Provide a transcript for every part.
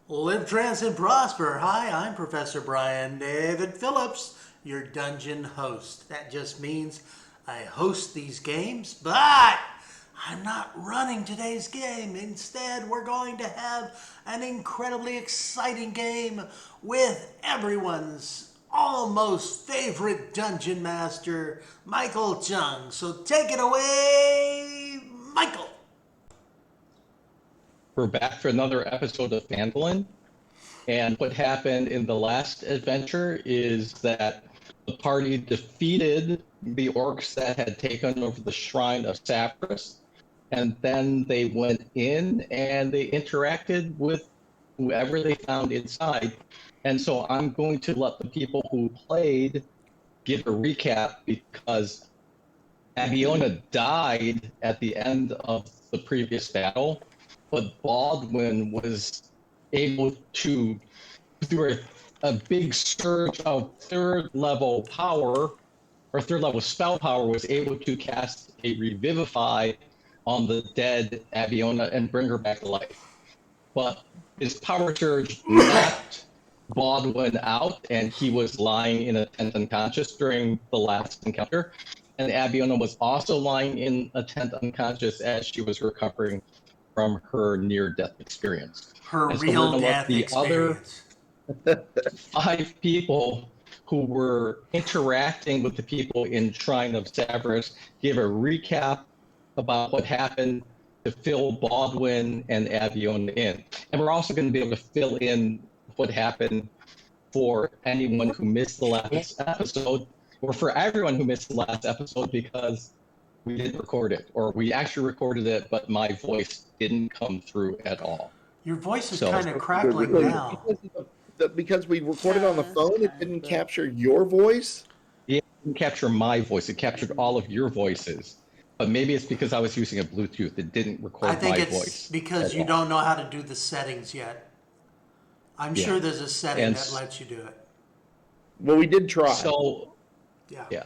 Live, trans, and prosper. Hi, I'm Professor Brian David Phillips, your dungeon host. That just means I host these games, but I'm not running today's game. Instead, we're going to have an incredibly exciting game with everyone's almost favorite dungeon master, Michael Cheng. So take it away, Michael. We're back for another episode of Phandalin. And what happened in the last adventure is that the party defeated the orcs that had taken over the shrine of Sapphirus. And then they went in and they interacted with whoever they found inside. And so I'm going to let the people who played give a recap because Abiona died at the end of the previous battle, but Baldwin was able to, through a big surge of third level power, or third level spell power, was able to cast a Revivify on the dead Abiona and bring her back to life. But his power surge knocked Baldwin out, and he was lying in a tent unconscious during the last encounter. And Abiona was also lying in a tent unconscious as she was recovering from her near-death experience. Her and so real death the experience. other 5 people who were interacting with the people in Shrine of Savras give a recap about what happened to fill Baldwin and Abiona in. And we're also going to be able to fill in what happened for anyone who missed the last episode, or for everyone who missed the last episode because we didn't record it, or we actually recorded it, but my voice didn't come through at all. Your voice is So- kind of crackling now. Because we recorded on the phone, it didn't capture your voice? It didn't capture my voice, it captured all of your voices. But maybe it's because I was using a Bluetooth, it didn't record I think my it's voice. because at you all. don't know how to do the settings yet. I'm Yeah. sure there's a setting And that lets you do it. Well, we did try. So, yeah.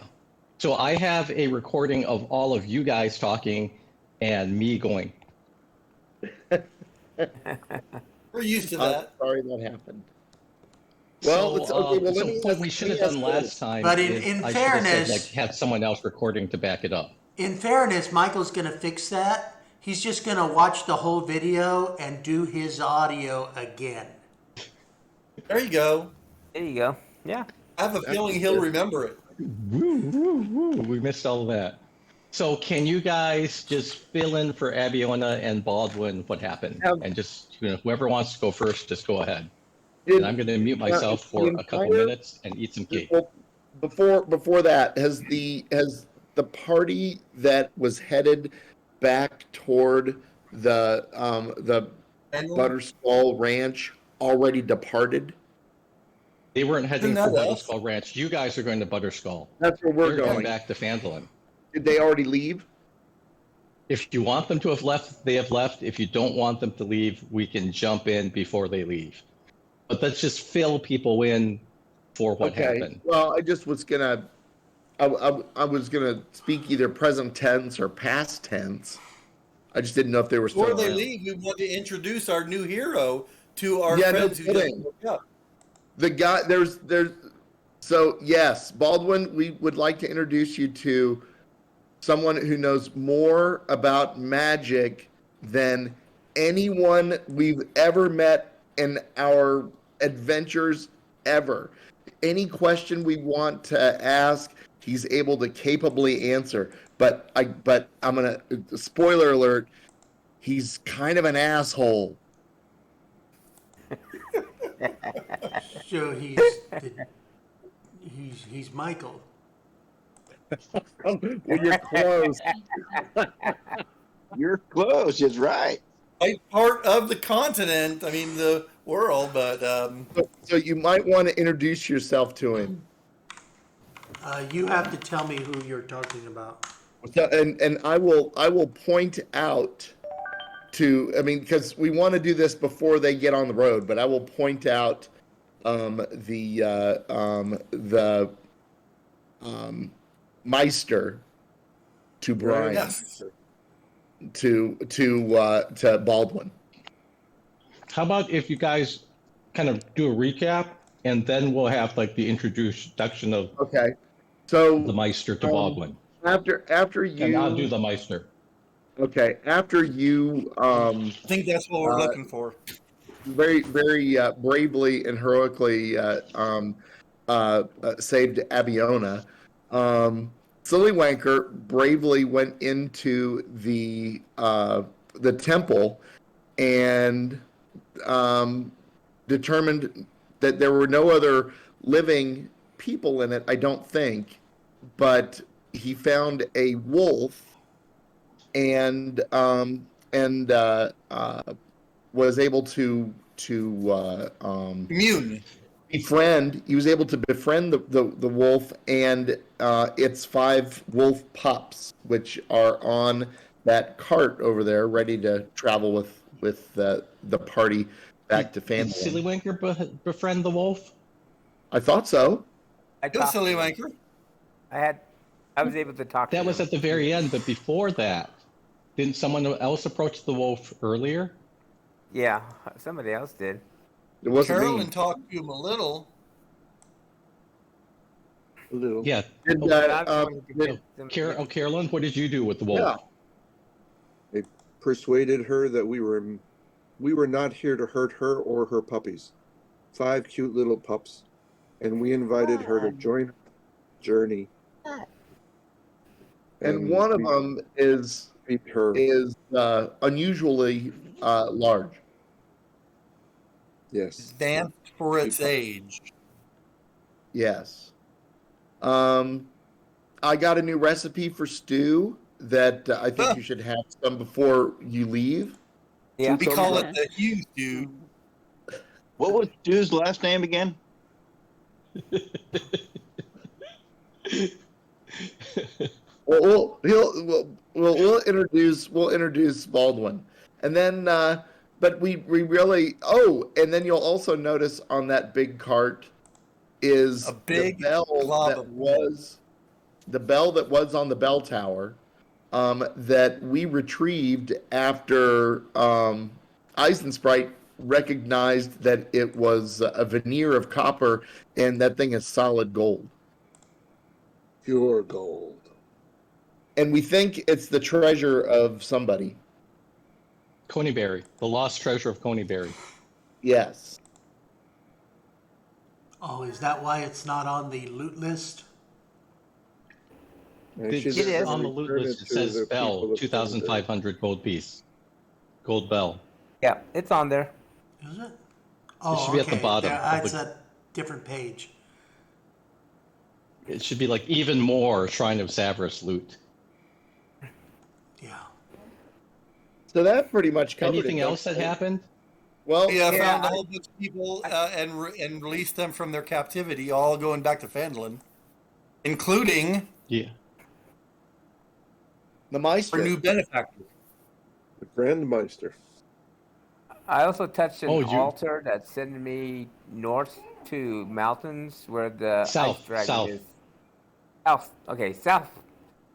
So I have a recording of all of you guys talking and me going. We're used to I'm that. sorry that happened. Well, So, it's okay. Well, so let me what ask- we should let have me done ask last this. time But is in I should have fairness- said, like, have someone else recording to back it up. In fairness, Michael's going to fix that. He's just going to watch the whole video and do his audio again. There you go. There you go. Yeah. I have a feeling he'll remember it. Woo, woo, woo. We missed all of that. So can you guys just fill in for Abiona and Baldwin what happened? And just, whoever wants to go first, just go ahead. And I'm going to mute myself for a couple minutes and eat some cake. Well, before that, has the party that was headed back toward the Butterskull Ranch already departed? They weren't heading Isn't for that us? Butterskull Ranch. You guys are going to Butterskull. That's where we're They're going going. back to Phandalin. Did they already leave? If you want them to have left, they have left. If you don't want them to leave, we can jump in before they leave. But let's just fill people in for what happened. Well, I just was gonna, I was gonna speak either present tense or past tense. I just didn't know if they were still Before they around. leave, we want to introduce our new hero to our Yeah, no friends who just kidding. woke up. The guy, there's, so yes, Baldwin, we would like to introduce you to someone who knows more about magic than anyone we've ever met in our adventures ever. Any question we want to ask, he's able to capably answer. But I'm gonna, spoiler alert, he's kind of an asshole. So he's Michael. Well, you're close. You're close, is right. Like part of the continent, I mean the world, but So you might want to introduce yourself to him. You have to tell me who you're talking about. So, and I will point out to, I mean, because we want to do this before they get on the road, but I will point out the Meister to Brian, yes. to Baldwin. How about if you guys kind of do a recap, and then we'll have like the introduction of Okay. So the Meister to Baldwin, after and I'll do you, the Meister. okay, after you I think that's what we're looking for. very bravely and heroically saved Abiona, Silly Wanker bravely went into the temple and determined that there were no other living people in it, I don't think, but he found a wolf and was able to Immune. befriend. He was able to befriend the wolf and its 5 wolf pups, which are on that cart over there, ready to travel with the party back to Did Silly Phandalin. Wanker befriend the wolf? I thought so. I Good, talked Silly to him. Wanker. I was able to talk to That was him. at the very end, but before that, didn't someone else approach the wolf earlier? Yeah, somebody else did. It wasn't Carolyn me. talked to him a little. A little. Yeah. Did, But I'm the uh, one who could did- get some- Carolyn, what did you do with the wolf? Yeah. Persuaded her that we were not here to hurt her or her puppies. 5 cute little pups, and we invited her to join our journey. And one of we them is feed her. unusually large. Yes. Advanced for its age. Yes. I got a new recipe for stew that I think you should have some before you leave. Yeah. We call it the Hughes dude. What was Stu's last name again? We'll introduce Baldwin, and then but we really and then you'll also notice on that big cart is A big the bell glob that of was on the bell tower that we retrieved after Eisensprite recognized that it was a veneer of copper and that thing is solid gold. Pure gold. And we think it's the treasure of somebody. Coneyberry, the lost treasure of Coneyberry. Yes. Oh, is that why it's not on the loot list? And It she's is gonna on the loot return list. it It to says the bell, people of 2,500 gold piece. Gold bell. Yeah, it's on there. Is it? Oh, should be at the okay. bottom There, of it's the- a different page. It should be like even more Shrine of Savras loot. Yeah. So that pretty much covered Anything it. else that happened? Well, Yeah, Yeah, found a whole bunch of people and released them from their captivity, all going back to Phandalin, including Yeah. the our Meister. new benefactor. The Grandmeister. I also touched an Oh, you- altar that's sending me north to mountains where the South, ice dragon south. is. South. Okay, south.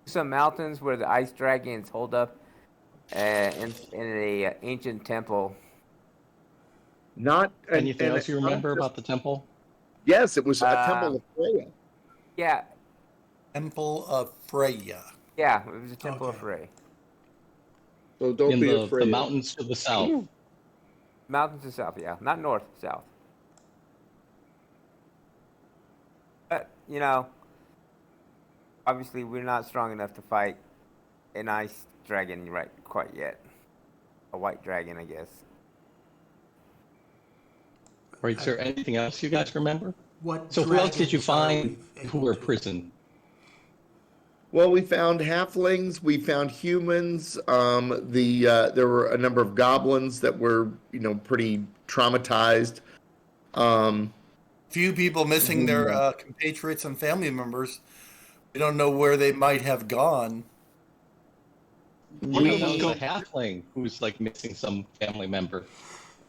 Some mountains where the ice dragons hold up in a ancient temple. Not Anything and else you remember about the temple? Yes, it was a temple of Freya. Yeah, Temple of Freya. yeah, it was a temple of Okay. Frey. So don't In be the afraid. mountains to the south. Mountains to south, yeah, not north, south. But obviously we're not strong enough to fight an ice dragon right quite yet. A white dragon, I guess. Right, is there anything else you guys remember? What So who else did you dragons are find we who able were to- prison? Well, we found halflings, we found humans. There were a number of goblins that were, pretty traumatized. Few people missing their compatriots and family members. We don't know where they might have gone. What We- about the halfling who's like missing some family member,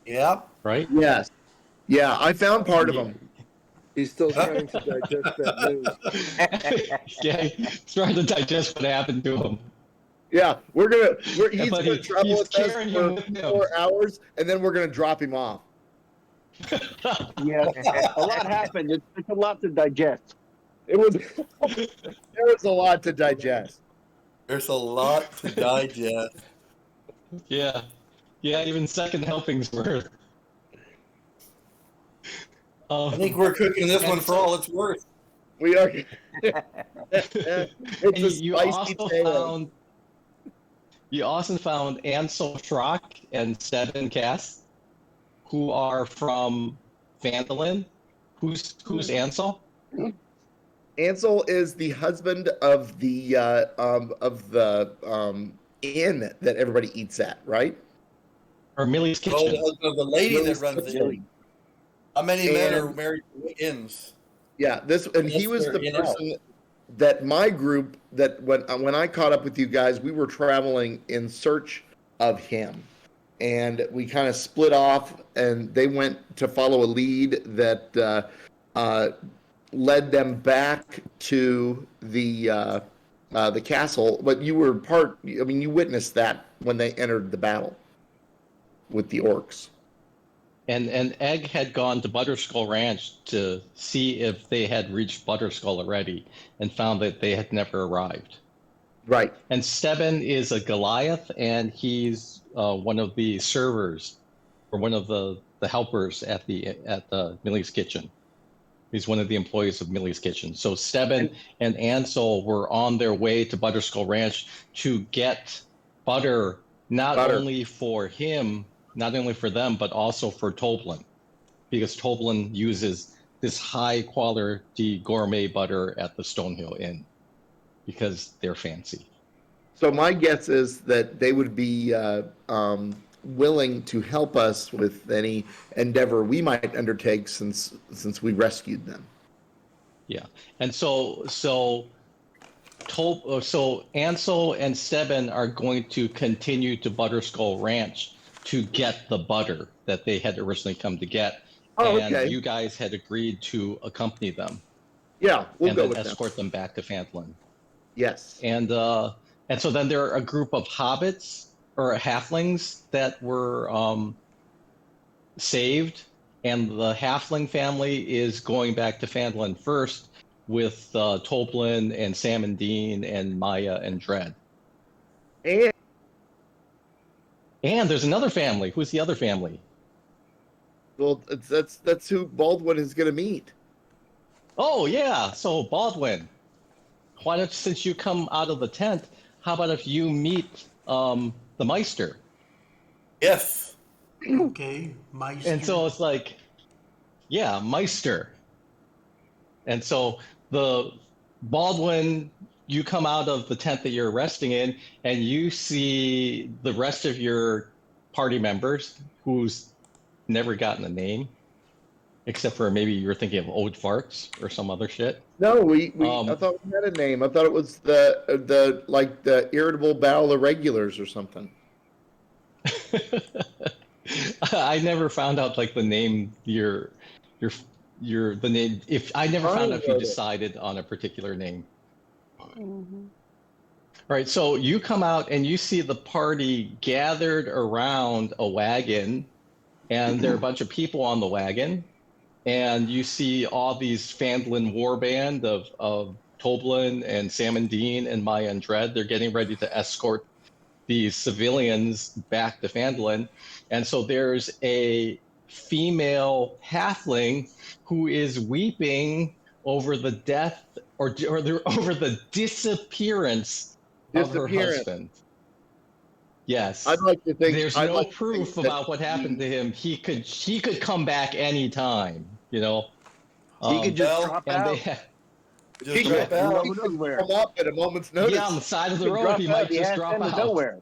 Yep. right? Yes. Yeah, I found part of them. He's still trying to digest that news. Yeah, he's trying to digest what happened to him. Yeah, he's but going to trouble he's with us carrying him with for him. 4 hours, and then we're going to drop him off. Yeah, a lot happened. It's a lot to digest. It was there was a lot to digest. There's a lot to digest. Yeah. Yeah, even second helpings were. I think we're cooking this one for all it's worth. We are. and It's a spicy tale. you also found Ansel Schrock and Steven Cass, who are from Phandalin. Who's Ansel? Ansel is the husband of the inn that everybody eats at, right? Or Millie's Oh, Kitchen? the lady Willie's that runs the Kitchen. inn. How many men are And- married to inns? Yeah, he Yes, was they're the in out. person that my group that when I caught up with you guys, we were traveling in search of him, and we kind of split off, and they went to follow a lead that led them back to the castle. But you were part. I mean, you witnessed that when they entered the battle with the orcs. And Egg had gone to Butterskull Ranch to see if they had reached Butterskull already, and found that they had never arrived. Right. And Steven is a Goliath, and he's one of the servers, or one of the helpers at the Millie's Kitchen. He's one of the employees of Millie's Kitchen. So Steven and Ansel were on their way to Butterskull Ranch to get butter, not only for him, not only for them, but also for Toblin, because Toblin uses this high quality gourmet butter at the Stonehill Inn because they're fancy. So my guess is that they would be willing to help us with any endeavor we might undertake since we rescued them. Yeah, and so Ansel and Steven are going to continue to Butterskull Ranch to get the butter that they had originally come to get. Oh, and okay. you guys had agreed to accompany them. Yeah, we'll and go then with escort them back to Phandalin. Yes. And so then there are a group of hobbits or halflings that were saved, and the halfling family is going back to Phandalin first with Toblin and Sam and Dean and Maya and Dredd. And there's another family. Who's the other family? Well, that's who Baldwin is going to meet. Oh yeah, so Baldwin. Why don't, since you come out of the tent, how about if you meet the Meister? Yes. Okay, Meister. And so it's like, yeah, Meister. And so the Baldwin, you come out of the tent that you're resting in, and you see the rest of your party members who's never gotten a name, except for maybe you were thinking of Old Farts or some other shit. No, I thought we had a name. I thought it was the irritable bowel irregulars or something. I never found out like the name the name, if I never found out if you decided on a particular name. Mm-hmm. All right, so you come out and you see the party gathered around a wagon, and there are a bunch of people on the wagon, and you see all these Phandalin warband of Toblin and Sam and Dean and Maya and Dredd. They're getting ready to escort these civilians back to Phandalin. And so there's a female halfling who is weeping over the death or over the disappearance of her husband. Yes. I'd like to think there's no proof about what happened to him. He could come back anytime, you know. He could just drop out. He could come up at a moment's notice. Yeah, on the side of the road, he might just drop out. Nowhere.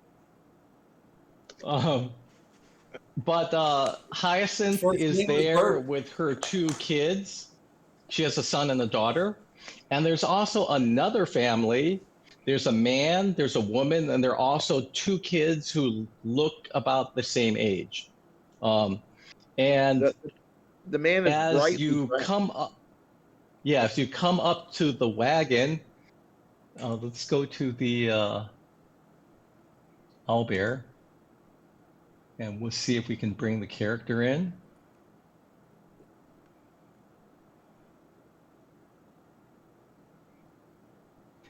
But Hyacinth is there with her 2 kids. She has a son and a daughter. And there's also another family. There's a man, there's a woman, and there are also 2 kids who look about the same age. And the man is as you come up, if you come up to the wagon, let's go to the owlbear, and we'll see if we can bring the character in.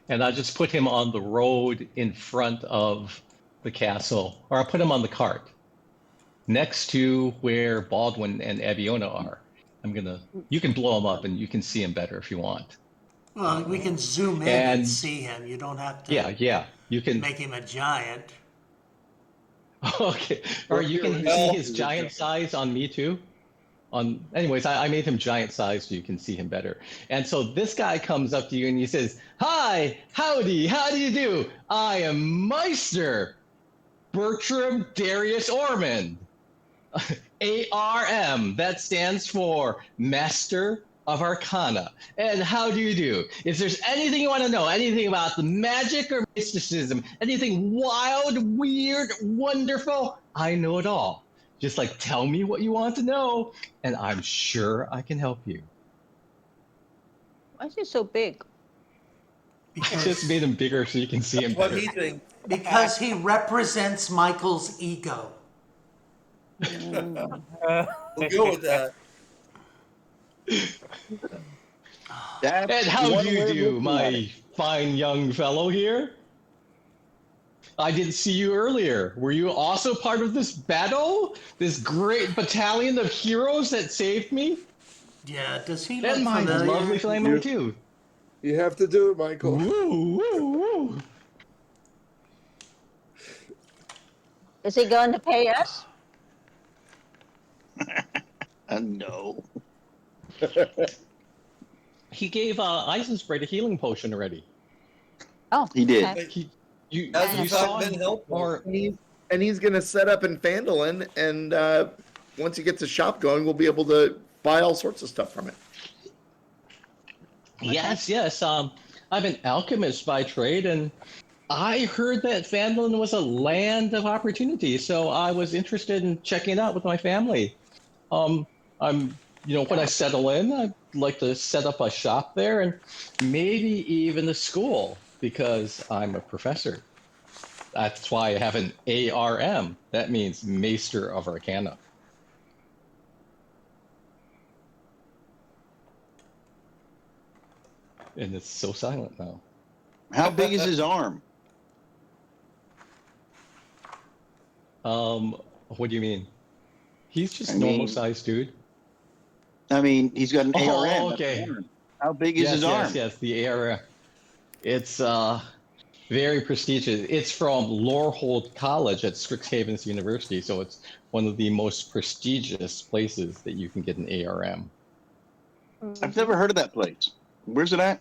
and I just put him on the road in front of the castle, or I put him on the cart next to where Baldwin and Abiona are. You can blow him up and you can see him better if you want. Well, we can zoom in and see him. You don't have to Yeah, you can. make him a giant. Okay, or you can see his giant size on me too. Anyways, I made him giant size so you can see him better. And so this guy comes up to you and he says, "Hi, howdy, how do you do? I am Meister Bertram Darius Ormond. ARM, that stands for Master of Arcana. And how do you do? If there's anything you want to know, anything about the magic or mysticism, anything wild, weird, wonderful, I know it all. Just like tell me what you want to know, and I'm sure I can help you." Why is he so big? I just made him bigger so you can see him What better. do you think? Because he represents Michael's ego. We'll go with that. And how do you do, my fine young fellow here? I didn't see you earlier. Were you also part of this battle? This great battalion of heroes that saved me? Yeah, does he look And my familiar? lovely family too. You have to do it, Michael. Woo, woo, woo. Is he going to pay us? No. He gave Eisenspray a healing potion already. Oh, He did. okay. You Hasn't saw been him, helpful. or And he's going to set up in Phandalin, and once he gets a shop going, we'll be able to buy all sorts of stuff from it. Yes. I'm an alchemist by trade, and I heard that Phandalin was a land of opportunity, so I was interested in checking it out with my family. When I settle in, I'd like to set up a shop there and maybe even a school because I'm a professor. That's why I have an ARM. That means Maester of Arcana. And it's so silent now. How big is his arm? What do you mean? He's just I normal mean- sized dude. I mean, he's got an Oh, ARM. that's okay. an arm. How big is his arm? Yes, the ARM. It's very prestigious. It's from Lorehold College at Strixhaven's University, so it's one of the most prestigious places that you can get an ARM. I've never heard of that place. Where's it at?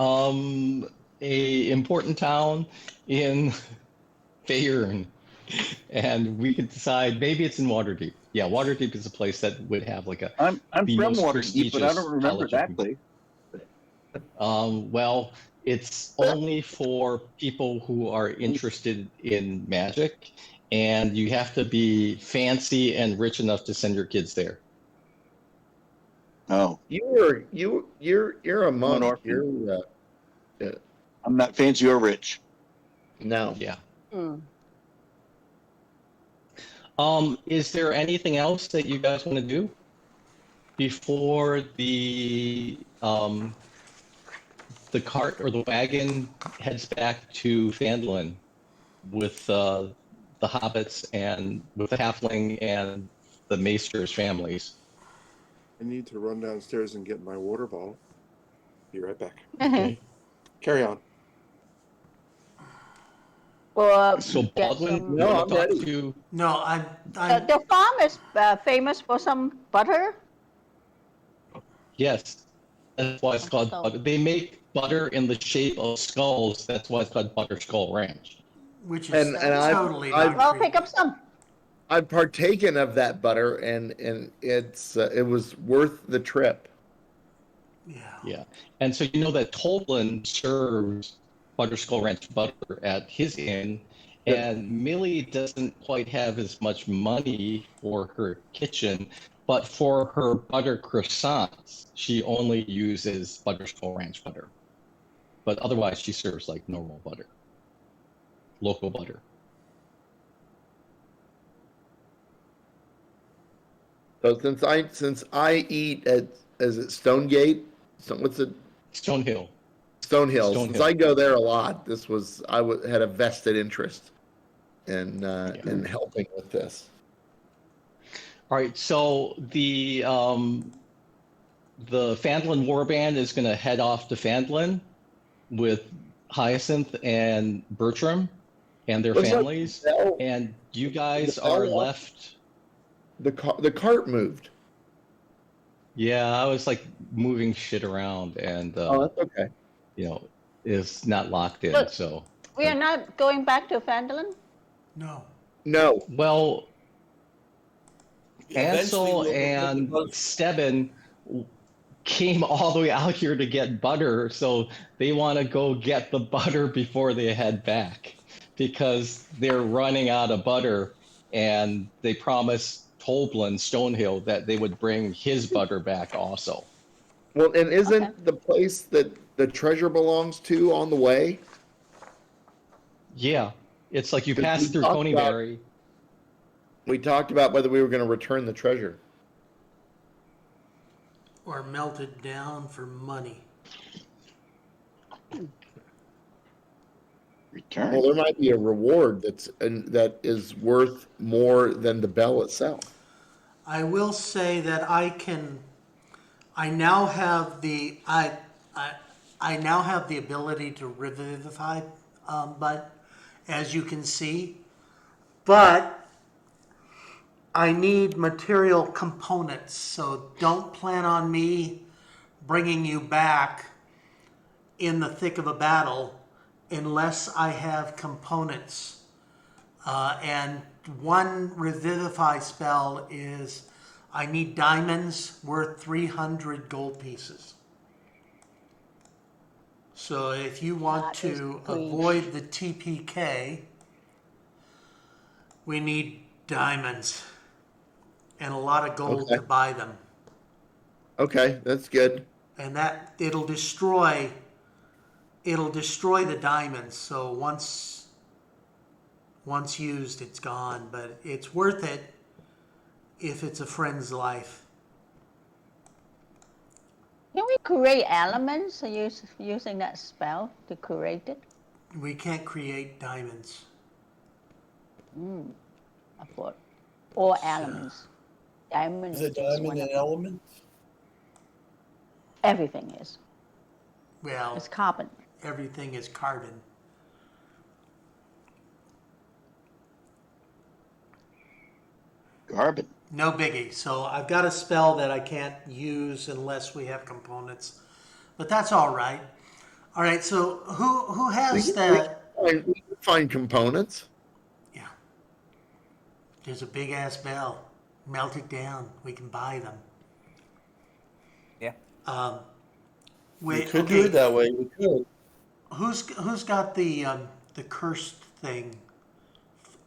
A important town in Bayern, and we could decide maybe it's in Waterdeep. Yeah, Waterdeep is a place that would have like a. I'm the from most Waterdeep, but I don't remember prestigious that place. Well, it's only for people who are interested in magic, and you have to be fancy and rich enough to send your kids there. Oh, You're a monk. orphan. You're I'm not fancy or rich. no. Yeah. Mm. Is there anything else that you guys want to do before the cart or the wagon heads back to Phandalin with the hobbits and with the halfling and the maester's families? I need to run downstairs and get my water bottle. Be right back. Okay. Carry on. Well, So get Baldwin, some- you No, wanna I'm talk ready. to- No, I'm the farm is famous for some butter. Yes, that's why it's called Skull. butter. They make butter in the shape of skulls. That's why it's called Butter Skull Ranch. which is And I've- totally I've- not I'll true. pick up some. I've partaken of that butter, and it was worth the trip. Yeah. Yeah, and so you know that Tolan serves Butter Skull Ranch butter at his inn, and Millie doesn't quite have as much money for her kitchen, but for her butter croissants, she only uses Butter Skull Ranch butter. But otherwise, she serves like normal butter, local butter. So since I eat at, is it Stonegate? What's it? Stonehill. Stonehill. Since Stonehill. I go there a lot, had a vested interest in helping with this. All right, so the Phandalin Warband is going to head off to Phandalin with Hyacinth and Bertram and their Looks like families, the bell- and you guys the bell are off- left. The cart moved. Yeah, I was like moving shit around, and That's okay. it's not locked in. Look. So We are not going back to Phandalin? No. No. well, Eventually Ansel we'll and look at Stebbin came all the way out here to get butter, so they want to go get the butter before they head back because they're running out of butter, and they promised Toblin Stonehill that they would bring his butter back also. Well, and isn't Okay. the place that the treasure belongs to on the way? Yeah, it's like you Because pass we through talked about- Coneyberry. We talked about whether we were going to return the treasure. Or melt it down for money. Return. Well, there might be a reward that is worth more than the bell itself. I will say that I now have the ability to revivify, but as you can see, but I need material components, so don't plan on me bringing you back in the thick of a battle unless I have components. And one revivify spell is I need diamonds worth 300 gold pieces. So if you want That is to great. avoid the TPK, we need diamonds and a lot of gold Okay. to buy them. Okay, that's good. And that it'll destroy the diamonds. So once used, it's gone, but it's worth it if it's a friend's life. Can we create elements using that spell to create it? We can't create diamonds. I thought. Or elements. Diamond Is a diamond one an of them. element? Everything is. Well, It's carbon. everything is carbon. Carbon. No biggie. So I've got a spell that I can't use unless we have components, but that's all right. All right. So who has that? We can find components. Yeah. There's a big ass bell. Melt it down. We can buy them. Yeah. We could do it that way. We could. Who's got the cursed thing?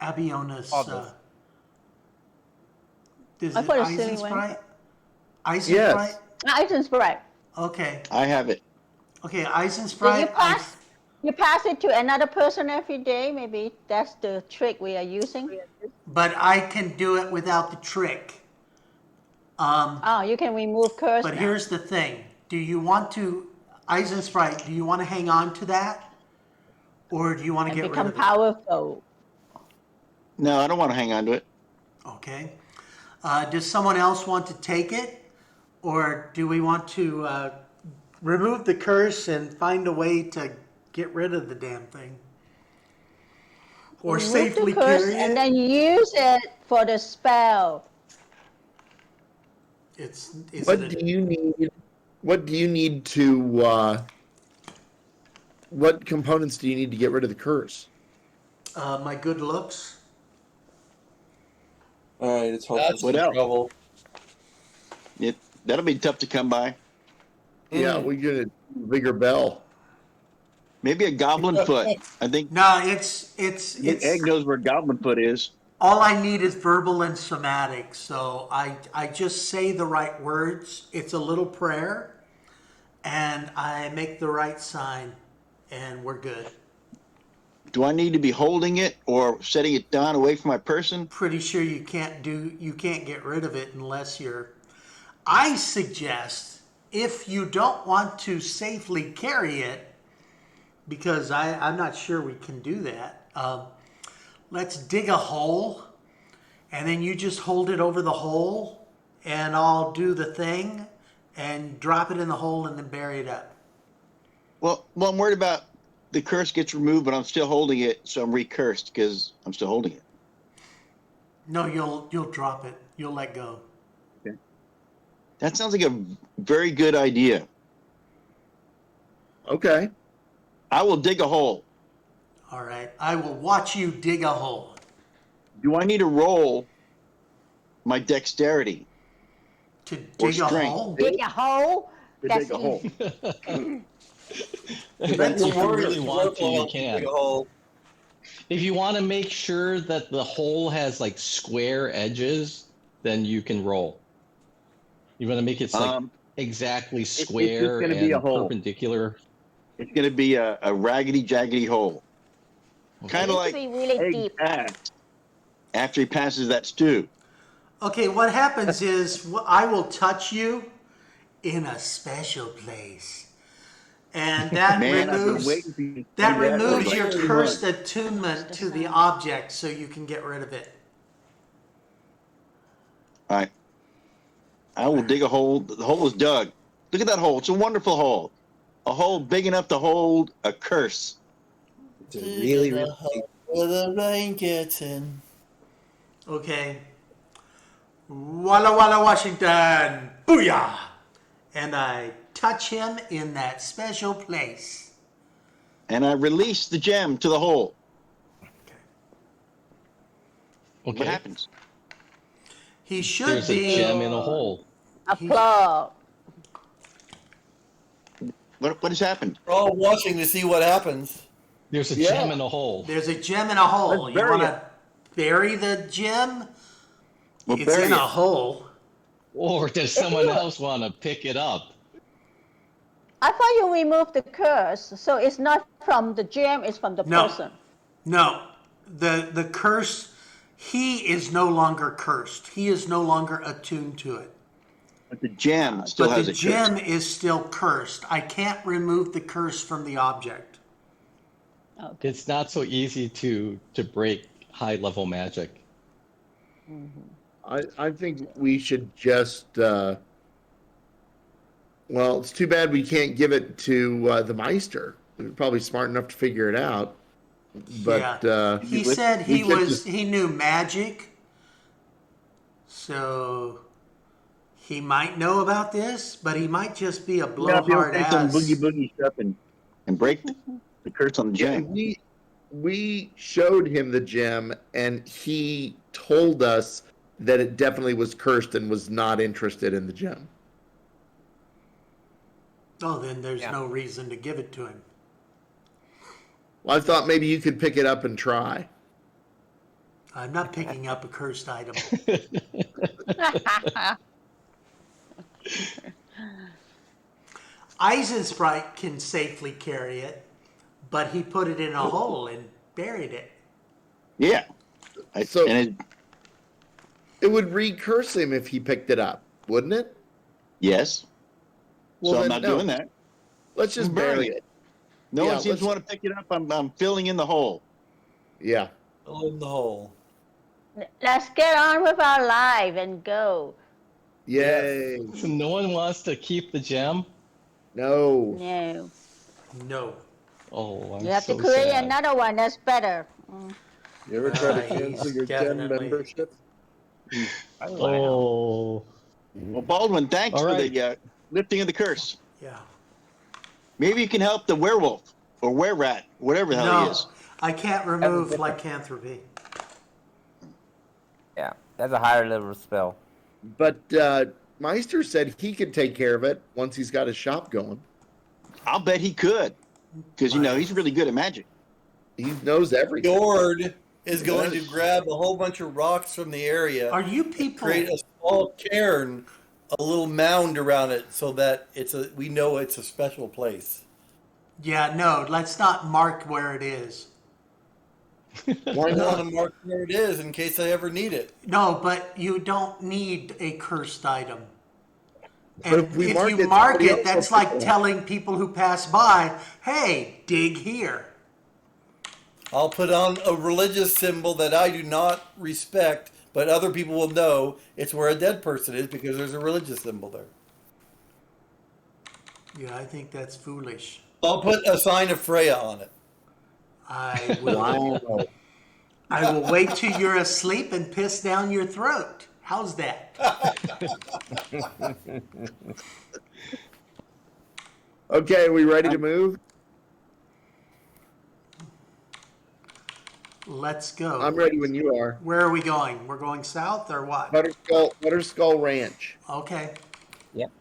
Abiona's. All this. Is I it thought it was silly Eisensprite? Yes. Eisensprite? Eisenspray. Okay. I have it. Okay, So Eisensprite. you pass it to another person every day. Maybe that's the trick we are using. But I can do it without the trick. Oh, you can remove curse. But now. here's the thing. Do you want to, Eisensprite, do you want to hang on to that? Or do you want to and get rid become of it? powerful. No, I don't want to hang on to it. Okay. Does someone else want to take it? Or do we want to remove the curse and find a way to get rid of the damn thing? Or Remove safely the curse carry and it? then use it for the spell. Is What it do you need? What do you need to? What components do you need to get rid of the curse? my good looks? All right, it's What hopeless else? trouble. That'll be tough to come by. Yeah, we get a bigger bell. Maybe a goblin foot. I think No, it's Egg knows where goblin foot is. all I need is verbal and somatic. So I just say the right words. It's a little prayer, and I make the right sign, and we're good. Do I need to be holding it or setting it down away from my person? Pretty sure you can't get rid of it unless you're. I suggest if you don't want to safely carry it, because I'm not sure we can do that. Let's dig a hole, and then you just hold it over the hole, and I'll do the thing, and drop it in the hole, and then bury it up. Well, I'm worried about the curse gets removed, but I'm still holding it, so I'm recursed because I'm still holding it. No, you'll drop it. You'll let go. Okay. That sounds like a very good idea. Okay. I will dig a hole. All right. I will watch you dig a hole. Do I need to roll my dexterity To or dig a strength hole? Dig a hole. to That's dig a hole? easy. If you really want to, you can. Dig a hole. If you want to make sure that the hole has like square edges, then you can roll. You want to make it like exactly just square gonna and be a hole. perpendicular. It's going to be a raggedy, jaggedy hole. It Kind needs of to like be really egg deep. pass after he passes that stew. Okay, what happens is I will touch you in a special place. And that Man, I've been removes waiting for you to that do that for removes like your 2 cursed months. attunement to the object so you can get rid of it. All right. I will dig a hole. The hole is dug. Look at that hole. It's a wonderful hole. A hole big enough to hold a curse. It's really, really With a blanket in. Okay. Walla Walla, Washington. Booyah! And I touch him in that special place. And I release the gem to the hole. Okay. What happens? He should There's a be. gem in a hole. Applause. What has happened? We're all watching to see what happens. There's a Yeah. gem in a hole. There's a gem in a hole. Let's You bury want to bury the gem? We'll It's bury in a it. hole. Or does someone else want to pick it up? I thought you removed the curse, so it's not from the gem, it's from the No. person. No. The curse, he is no longer cursed. He is no longer attuned to it. But the gem still But has the a gem curse. is still cursed. I can't remove the curse from the object. Okay. It's not so easy to break high level magic. I think we should just. Well, it's too bad we can't give it to the Meister. He's probably smart enough to figure it out. But He said we he could was just- he knew magic. So he might know about this, but he might just be a blowhard take some ass. boogie stuff and break the curse on the Yeah, gem. we showed him the gem, and he told us that it definitely was cursed and was not interested in the gem. Oh, then there's Yeah. no reason to give it to him. Well, I thought maybe you could pick it up and try. I'm not picking up a cursed item. Eisensprite can safely carry it, but he put it in a hole and buried it. Yeah. So- and It would recurse him if he picked it up, wouldn't it? yes. Well, So I'm then not no. doing that. Let's just Bury bury it. it. No Yeah, one seems to let's- want to pick it up. I'm filling in the hole. Yeah. Fill in the hole. Let's get on with our life and go. Yay. So no one wants to keep the gem? No. No. No. Oh, I'm You have so to create sad. another one that's better. You ever try to He's cancel your gem definitely- membership? Oh. Well, Baldwin, thanks All for right. the lifting of the curse. Yeah. Maybe you can help the werewolf or were-rat, whatever the hell he No, is. I can't remove lycanthropy. Yeah, that's a higher level spell. But Meister said he could take care of it once he's got his shop going. I'll bet he could. Because, he's really good at magic. He knows everything. Fjord is going to Yes. grab a whole bunch of rocks from the area, Are you people? create a small cairn, a little mound around it, so that we know it's a special place. Yeah, no, let's not mark where it is. Why I want not? to mark where it is in case I ever need it. No, but you don't need a cursed item. But And if we if mark you it, mark somebody it, else that's will like pick it up. telling people who pass by, hey, dig here. I'll put on a religious symbol that I do not respect, but other people will know it's where a dead person is because there's a religious symbol there. Yeah, I think that's foolish. I'll put a sign of Freya on it. I will. Wow. I will wait till you're asleep and piss down your throat. How's that? Okay, are we ready to move? Let's go. I'm ready when you are. Where are we going? We're going south or what? Butterskull Ranch. Okay. Yep.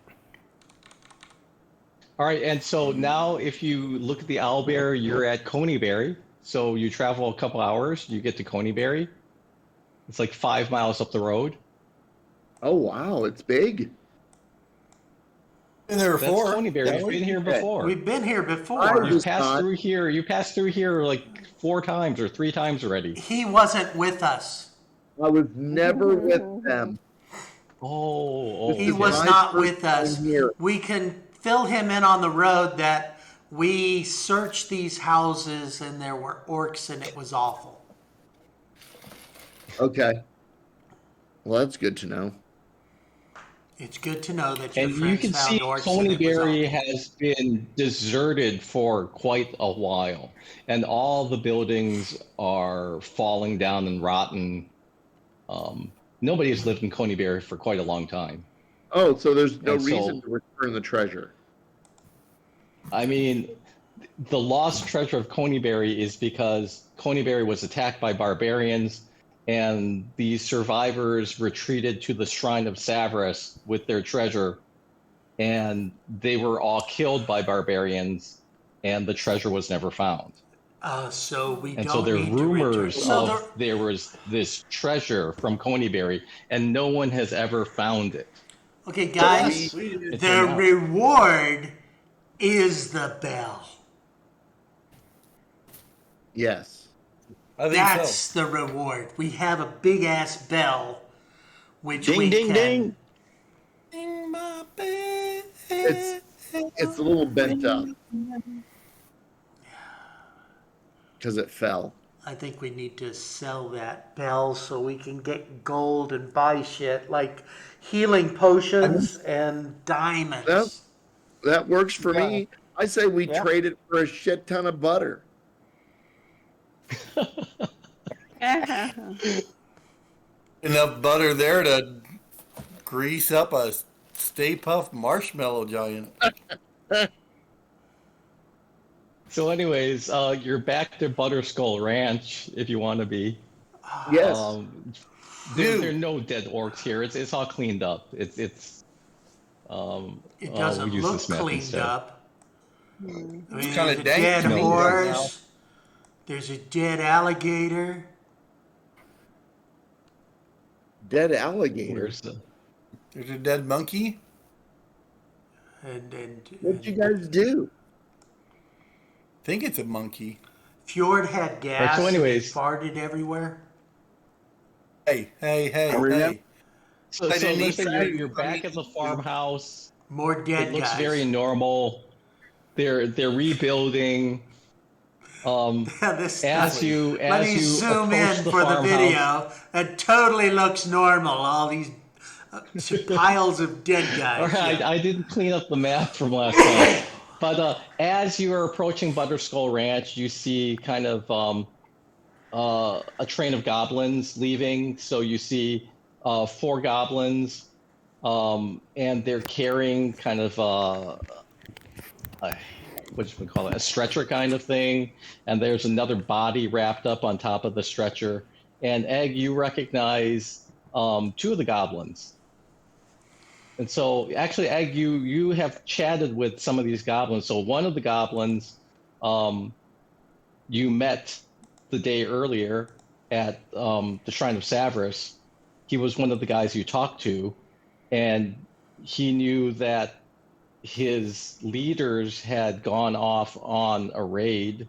All right, and so now if you look at the owlbear, you're at Coneyberry. So you travel a couple hours, you get to Coneyberry. It's like 5 miles up the road. Oh wow, it's big. Been there That's before. Coneyberry. We've been here before. We've been here I before. You was passed not. through here. You passed through here like 4 times or 3 times already. He wasn't with us. I was never with them. Oh, He This is was my not first with us. time here. We can fill him in on the road that we searched these houses and there were orcs and it was awful. Okay. Well, that's good to know. It's good to know that your and you friends can found see orcs and it was Coneyberry awful. has been deserted for quite a while, and all the buildings are falling down and rotten. Nobody has lived in Coneyberry for quite a long time. Oh, so there's no And so- reason to return the treasure. I mean, the lost treasure of Coneyberry is because Coneyberry was attacked by barbarians, and the survivors retreated to the Shrine of Savras with their treasure, and they were all killed by barbarians, and the treasure was never found. So we And don't so there are need to return. rumors So of there was this treasure from Coneyberry, and no one has ever found it. okay, guys, It's the enough. reward is the bell. Yes. I think That's so. the reward. We have a big ass bell, which Ding, we ding, can. ding. Ding my bell. It's a little bent up because it fell. I think we need to sell that bell so we can get gold and buy shit like healing potions and diamonds. That works for me. I say we trade it for a shit ton of butter. Enough butter there to grease up a Stay Puft marshmallow giant. So, anyways, you're back to Butterskull Ranch if you want to be. Yes. There are no dead orcs here. It's all cleaned up. It's It we'll doesn't use look this map cleaned instead. up. I mean, kinda there's a dank dead to me right now. horse. There's a dead alligator. Dead alligator. Where's the? There's a dead monkey. And What'd you guys do? I think it's a monkey. Fjord had gas. so anyways- farted everywhere. Hey. remember- So I didn't let's eat say that. you're back at the farmhouse. More dead It looks guys. very normal. They're rebuilding. This As does- you Let me zoom approach in the for the farmhouse- video. It totally looks normal. All these piles of dead guys. All right, Yeah. I didn't clean up the map from last time. But as you are approaching Butterskull Ranch, you see kind of a train of goblins leaving. So you see 4 goblins, and they're carrying kind of what should we call it? A stretcher kind of thing. And there's another body wrapped up on top of the stretcher. And Egg, you recognize 2 of the goblins. And so, actually, Egg, you have chatted with some of these goblins. So one of the goblins you met the day earlier at the Shrine of Savras. He was one of the guys you talked to, and he knew that his leaders had gone off on a raid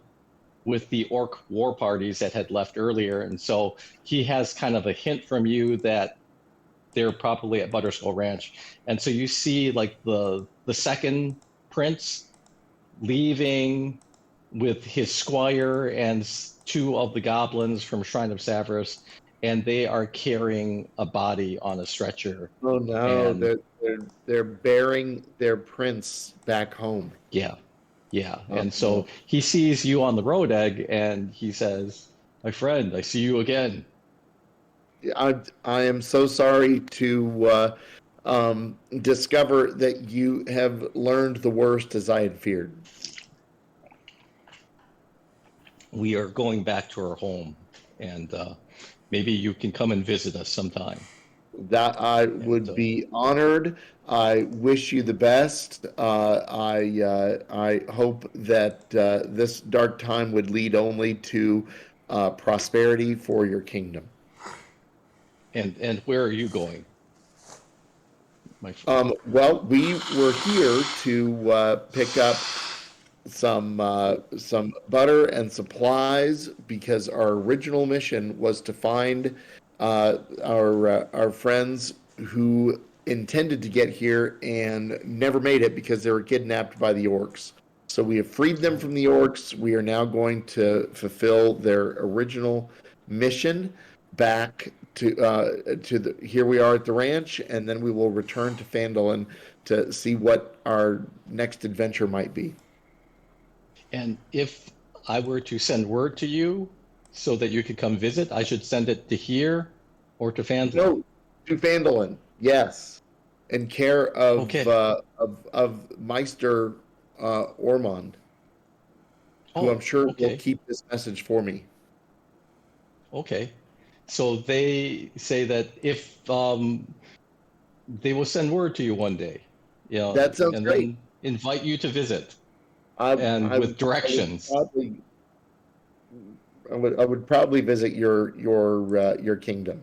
with the orc war parties that had left earlier. And so he has kind of a hint from you that they're probably at Butterskull Ranch. And so you see like the second prince leaving with his squire and two of the goblins from Shrine of Savras, and they are carrying a body on a stretcher. Oh no, And they're bearing their prince back home. yeah. Oh, And so he sees you on the road, Egg, and he says, "My friend, I see you again." I am so sorry to discover that you have learned the worst as I had feared. We are going back to our home, and maybe you can come and visit us sometime. That I would be honored. I wish you the best. I hope that this dark time would lead only to prosperity for your kingdom. And where are you going, my friend? Well, we were here to pick up some butter and supplies because our original mission was to find our friends who intended to get here and never made it because they were kidnapped by the orcs. So we have freed them from the orcs. We are now going to fulfill their original mission back to here we are at the ranch, and then we will return to Phandalin to see what our next adventure might be. And if I were to send word to you so that you could come visit, I should send it to here or to Phandalin? No, to Phandalin, yes, in care of Okay. of Meister Ormond, who I'm sure will keep this message for me. Okay. So they say that if they will send word to you one day, That sounds and great. then invite you to visit, I with directions. I would probably visit your kingdom.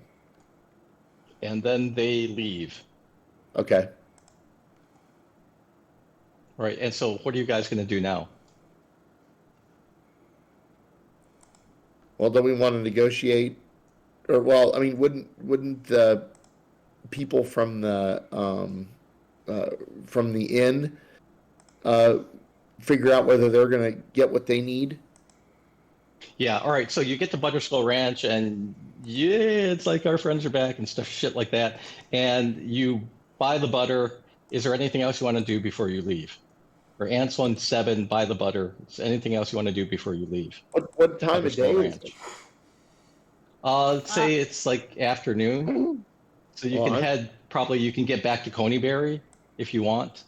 And then they leave. Okay. All right. And so what are you guys going to do now? Well, don't we want to negotiate? Or well, I mean, wouldn't the people from the inn figure out whether they're going to get what they need? Yeah. All right. So you get to Butterskull Ranch, and yeah, it's like our friends are back and stuff, shit like that. And you buy the butter. Is there anything else you want to do before you leave? Or Anselin 7, buy the butter. Is there anything else you want to do before you leave? What time of day is it? Say it's like afternoon. So you can head, probably you can get back to Coneyberry if you want.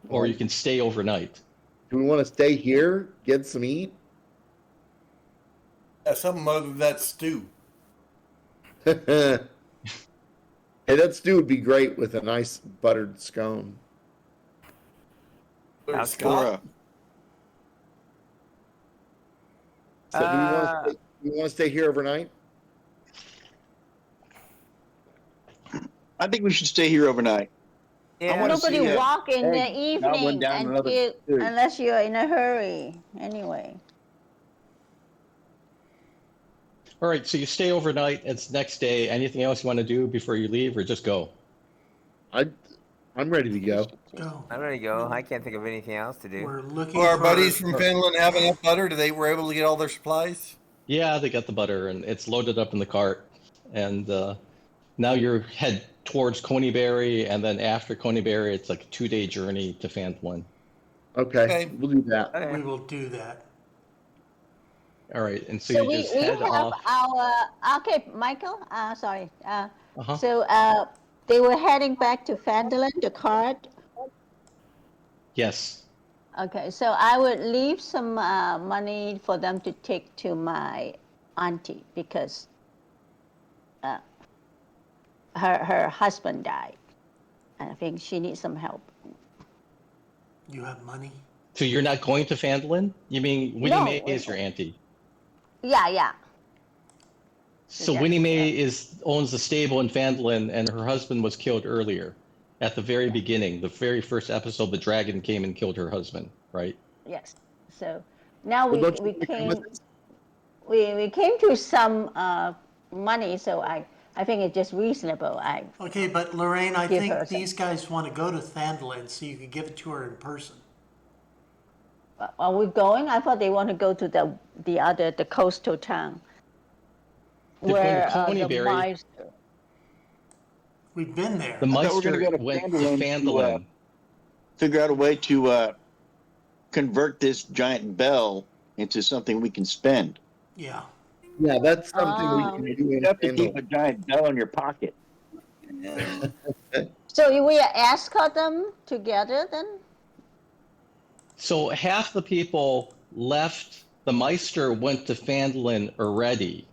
Or you can stay overnight. Do we want to stay here, get some eat? Yeah, something other than that stew. Hey, that stew would be great with a nice buttered scone. Sounds good. Or, So do we want to stay here overnight? I think we should stay here overnight. Yeah. wanna Nobody see, walk in the Egg evening gobbling down another food. unless you're in a hurry. Anyway. All right, so you stay overnight. It's next day. Anything else you want to do before you leave, or just go? I'm ready to go. Go. I'm ready to go. I can't think of anything else to do. We're looking Do our for buddies from Finland have enough butter? Were able to get all their supplies? Yeah, they got the butter, and it's loaded up in the cart. And now you're head towards Coneyberry, and then after Coneyberry, it's like a 2-day journey to Phandalin. Okay, we'll do that. Okay. We will do that. All right, and so So you we just have head off. our okay, Michael. Sorry. Uh-huh. So they were heading back to Phandalin, the cart. Yes. Okay, so I would leave some money for them to take to my auntie because her husband died, and I think she needs some help. You have money? So you're not going to Phandalin? You mean Winnie No. Mae is your auntie? Yeah. So Yeah, Winnie Mae owns the stable in Phandalin, and her husband was killed earlier. At the very beginning, the very first episode, the dragon came and killed her husband, right? Yes. So now Well, we don't you we wanna come came with us? we came to some money, so I I think it's just reasonable. Okay, but Lorraine, I Give her think some. these guys want to go to Phandalin so you could give it to her in person. Are we going? I thought they want to go to the coastal town They're going to where the Coneyberry. Meister. We've been there. The I thought we were going Meister to go to went to Phandalin to Phandalin. figure out a way to convert this giant bell into something we can spend. Yeah. Yeah, that's something we Oh. can do You in have to keep Phandalin. a giant bell in your pocket. So we escort them together then? So half the people left. The Meister went to Phandalin already.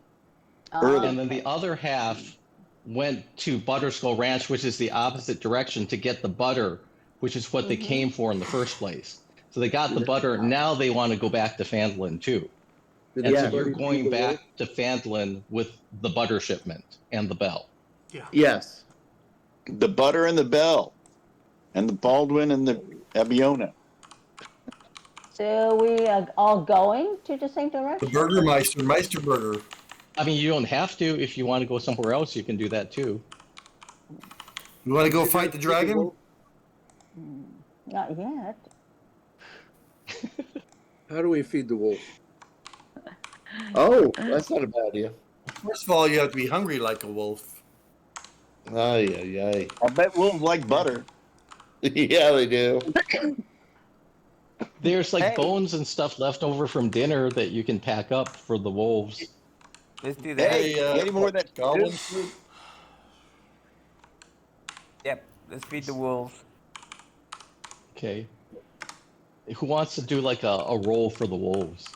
Early. And then the other half went to Butterskull Ranch, which is the opposite direction, to get the butter, which is what they came for in the first place. So they got the butter. Now they want to go back to Phandalin too. Did And so everybody you're feed going the back wolf? to Phandalin with the butter shipment and the bell. Yeah. Yes. The butter and the bell, and the Baldwin and the Abiona. So we are all going to the same The direction? Burgermeister, Meister Burger. I mean, you don't have to. If you want to go somewhere else, you can do that too. You want to go fight the dragon? Not yet. How do we feed the wolf? Oh, that's not a bad idea. First of all, you have to be hungry like a wolf. Ay, ay, ay. I bet wolves like butter. Yeah, they do. There's like Hey. bones and stuff left over from dinner that you can pack up for the wolves. Let's do that. Hey, any more of that goblin stew? food? Yep. Let's feed the wolves. Okay. Who wants to do like a roll for the wolves?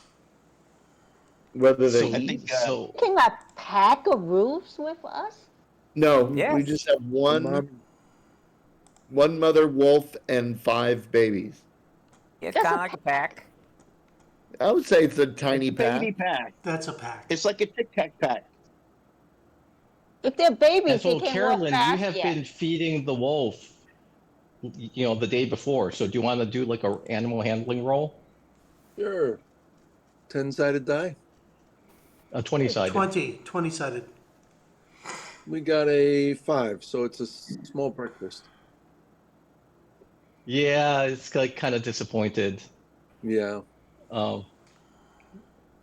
Whether they So, eat. so Can a pack of roofs with us? No, we Yes. just have one Mom, mother wolf and 5 babies. Yeah, it's That's kind a of like a pack. I would say it's a tiny Baby pack. pack. That's a pack. It's like a Tic Tac pack. If they're and babies, so they can't Carolyn, walk you fast have yet. been feeding the wolf, the day before. So do you want to do like a animal handling roll? sure. 10-sided die. A 20-sided. 20-sided. We got a 5, so it's a small breakfast. Yeah, it's like kind of disappointed. Yeah, Um,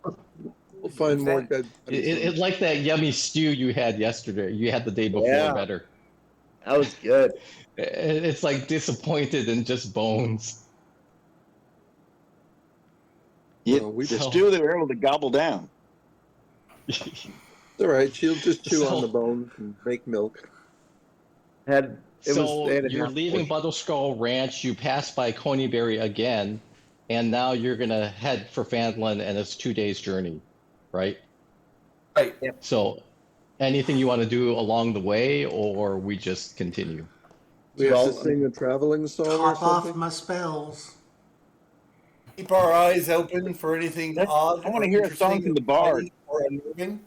we'll find What's more that? dead. it's like that yummy stew you had yesterday. You had the day before Yeah. better. That was good. It's like disappointed and just bones. Yeah, Well, we the So- stew they were able to gobble down. It's all right. She'll just chew So- on the bones and make milk. Had it So was they had you're enough leaving portion. Butterskull Ranch, you pass by Coneyberry again, and now you're gonna head for Phandalin, and it's 2 days journey, right? Right. So anything you want to do along the way, or we just continue? We have Well, to sing a traveling song or Top off something. my spells. Keep our eyes open for anything odd. I want or to hear a song interesting from the bard. or unnerving.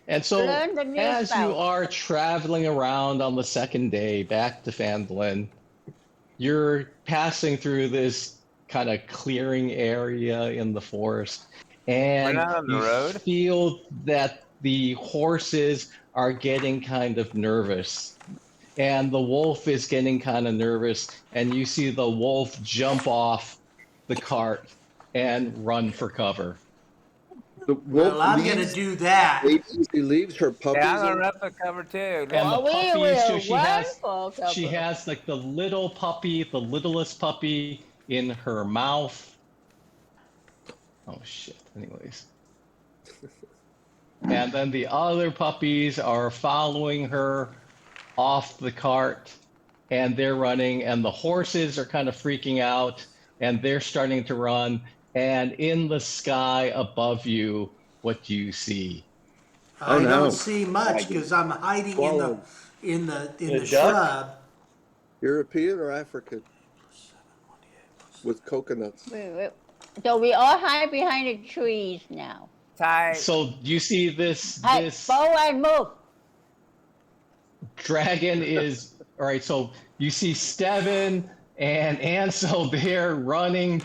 And so Learn the new as you spell. are traveling around on the second day back to Phandalin, you're passing through this kind of clearing area in the forest, and We're not on the you road? feel that the horses are getting kind of nervous, and the wolf is getting kind of nervous, and you see the wolf jump off the cart and run for cover. The wolf Well, I'm going to leaves- do that. She leaves her puppies. Yeah, I'm gonna on- run for cover too. And the Well, we puppy, will so she run has for cover. she has like the little puppy, the littlest puppy in her mouth. Oh shit. Anyways. And then the other puppies are following her off the cart, and they're running, and the horses are kind of freaking out, and they're starting to run. And in the sky above you, what do you see? I no. don't see much because I'm hiding Swallowed. in the A duck? shrub. European or African? With coconuts. So we all hide behind the trees now. Ty, So you see this Hey, this bow and move. dragon is all right. So you see Steven and Ansel there running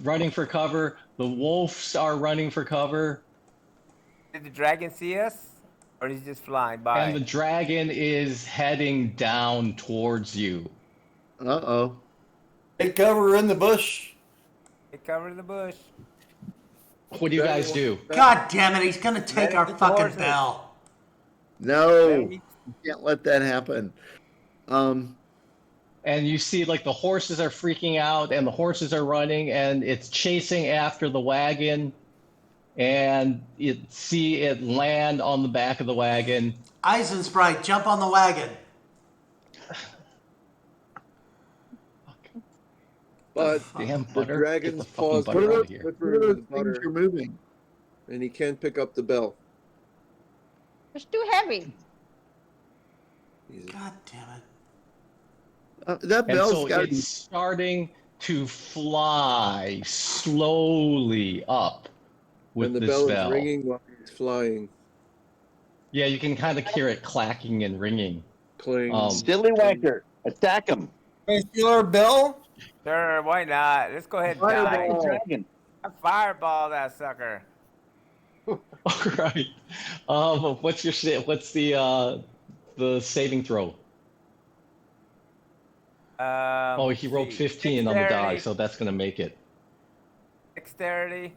running for cover. The wolves are running for cover. Did the dragon see us? Or is he just flying by? And the dragon is heading down towards you. Uh-oh. Take cover in the bush. It covered the bush. What do you guys do? God damn it, he's gonna take Ready our to fucking horses. bell. No, Ready? you can't let that happen. And you see like the horses are freaking out and the horses are running and it's chasing after the wagon and you see it land on the back of the wagon. Eisensprite, jump on the wagon. But Damn the butter. Get the dragon's fucking paws butter What out are of here. what slippery are with those the things butter, you're moving? and he can't pick up the bell. It's too heavy. He's- God damn it. That And bell's so got to it's be. starting to fly slowly up with and the this bell bell. is ringing while he's flying. Yeah, you can kind of hear it clacking and ringing. Cling. Silly wanker. Attack him. Can I steal our bell? Sure, why not? Let's go ahead and Attack die. the dragon. Fireball that sucker. All right. What's the saving throw? Oh, he rolled let's see. 15 on the die, Dexterity. so that's gonna make it. Dexterity.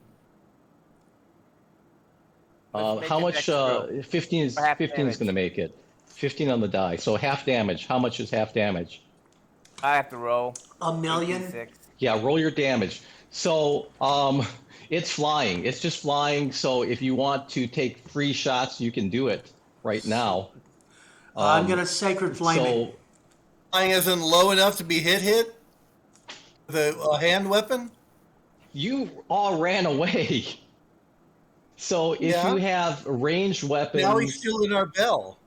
Let's make How a much? dex roll. 15 is For half 15 is damage. gonna make it. 15 on the die, so half damage. How much is half damage? I have to roll. A million? 86. Yeah, roll your damage. So, it's flying. It's just flying. So if you want to take 3 shots, you can do it right now. I'm gonna sacred flame it. So Flying isn't low enough to be hit with a hand weapon? you all ran away. So if Yeah. you have ranged weapons, Now he's stealing our bell.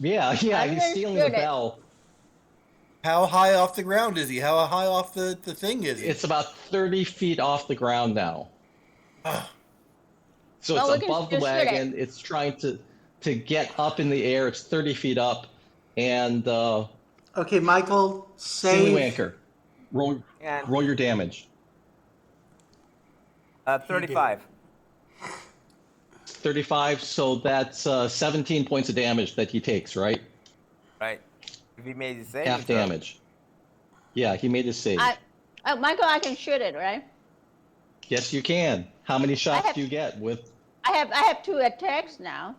yeah, I'm he's gonna stealing the shoot it. bell. How high off the ground is he? How high off the thing is he? It's about 30 feet off the ground now. So Well, we it's can above the just shoot it. wagon. It's trying to get up in the air. It's 30 feet up, and Okay, Michael, Silly save. Wanker, roll And roll your damage. 35. 35. So that's 17 points of damage that he takes, right? Right. If he made the save. Half damage. Yeah, he made his save. Michael, I can shoot it, right? Yes, you can. How many shots have- do you get with? I have 2 attacks now.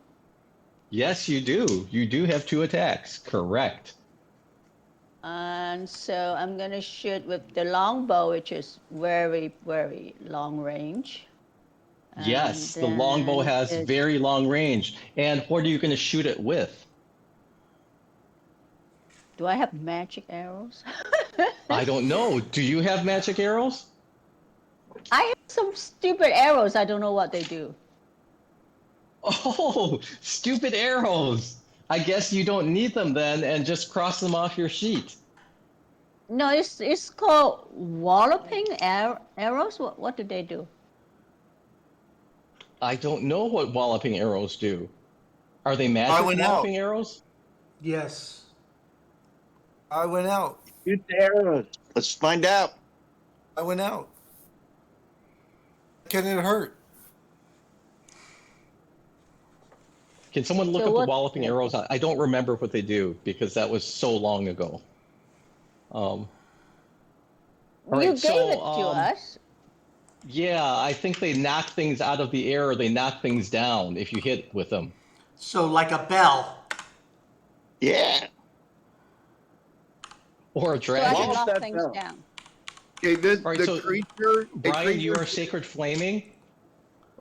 Yes, you do. You do have 2 attacks. Correct. And so I'm gonna shoot with the longbow, which is very, very long range. Yes, And the longbow then has it's- very long range. And what are you going to shoot it with? Do I have magic arrows? I don't know. Do you have magic arrows? I have some stupid arrows. I don't know what they do. Oh, stupid arrows. I guess you don't need them then and just cross them off your sheet. No, it's called walloping arrows. What do they do? I don't know what walloping arrows do. Are they magic I went out. walloping arrows? Yes. I went out. Shoot the arrows. Let's find out. I went out. Can it hurt? Can someone look So up the what- walloping arrows? I don't remember what they do because that was so long ago. All You right, gave so, it to us. Yeah, I think they knock things out of the air or they knock things down if you hit with them. So like a bell. Yeah. Or a So I can dragon. Wallop knock that things bell. down. Okay, All right, the so, creature. a Brian, you creature- are sacred flaming?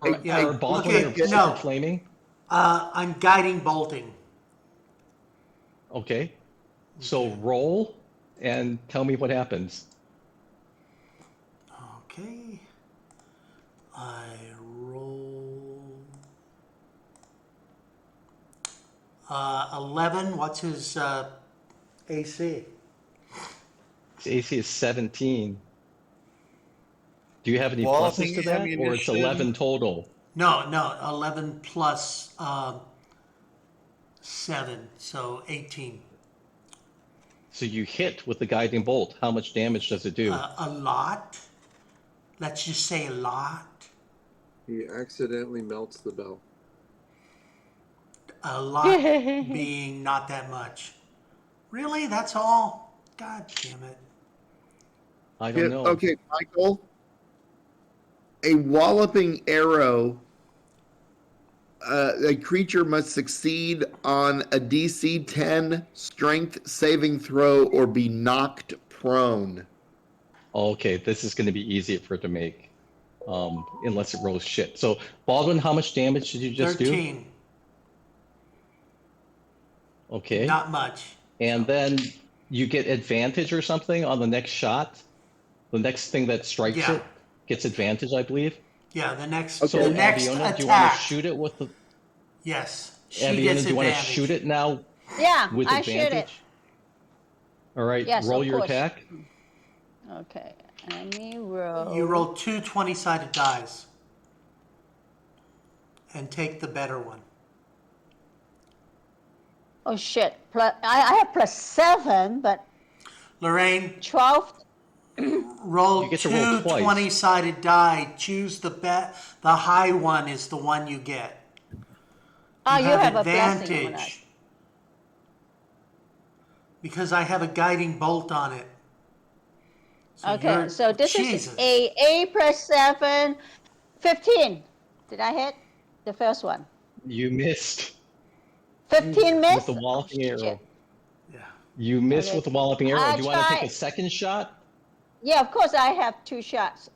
Or, Yeah, or Baldwin, okay, are sacred no. flaming? I'm guiding bolting. Okay. So roll and tell me what happens. Okay. I roll 11. What's his AC? His AC is 17. Do you have any Walloping pluses to that? Or it's ammunition. 11 total? No, 11 plus 7, so 18. So you hit with the guiding bolt. How much damage does it do? A lot. Let's just say a lot. He accidentally melts the bell. a lot being not that much. Really? That's all? God damn it. I don't know. Okay, Michael. A walloping arrow. A creature must succeed on a DC 10 strength saving throw or be knocked prone. Okay, this is going to be easy for it to make, unless it rolls shit. So, Baldwin, how much damage did you just 13. do? Okay. Not much. And then you get advantage or something on the next shot. The next thing that strikes Yeah. it gets advantage, I believe. Yeah, the next Okay. So, the next Abiona, attack. do you want to shoot it with the? Yes. She Abiona, gets do you want to advantage. shoot it now Yeah, with I advantage? shoot it. All right, Yes, roll of your course. attack. Okay, let me roll. You roll 2 20-sided dice. And take the better one. Oh shit! I have +7, but Lorraine, 12. roll You get to 2 roll twice. 20-sided die. Choose the high one is the one you get. Oh, you have a advantage. blessing on that. Because I have a guiding bolt on it. So Okay, you're- so this Jesus. is a +7, 15. Did I hit the first one? You missed 15 with missed? the walloping Oh, arrow. shit. Yeah. You missed Okay. with the walloping arrow. I Do you want to take try- a second shot Yeah, of course I have 2 shots.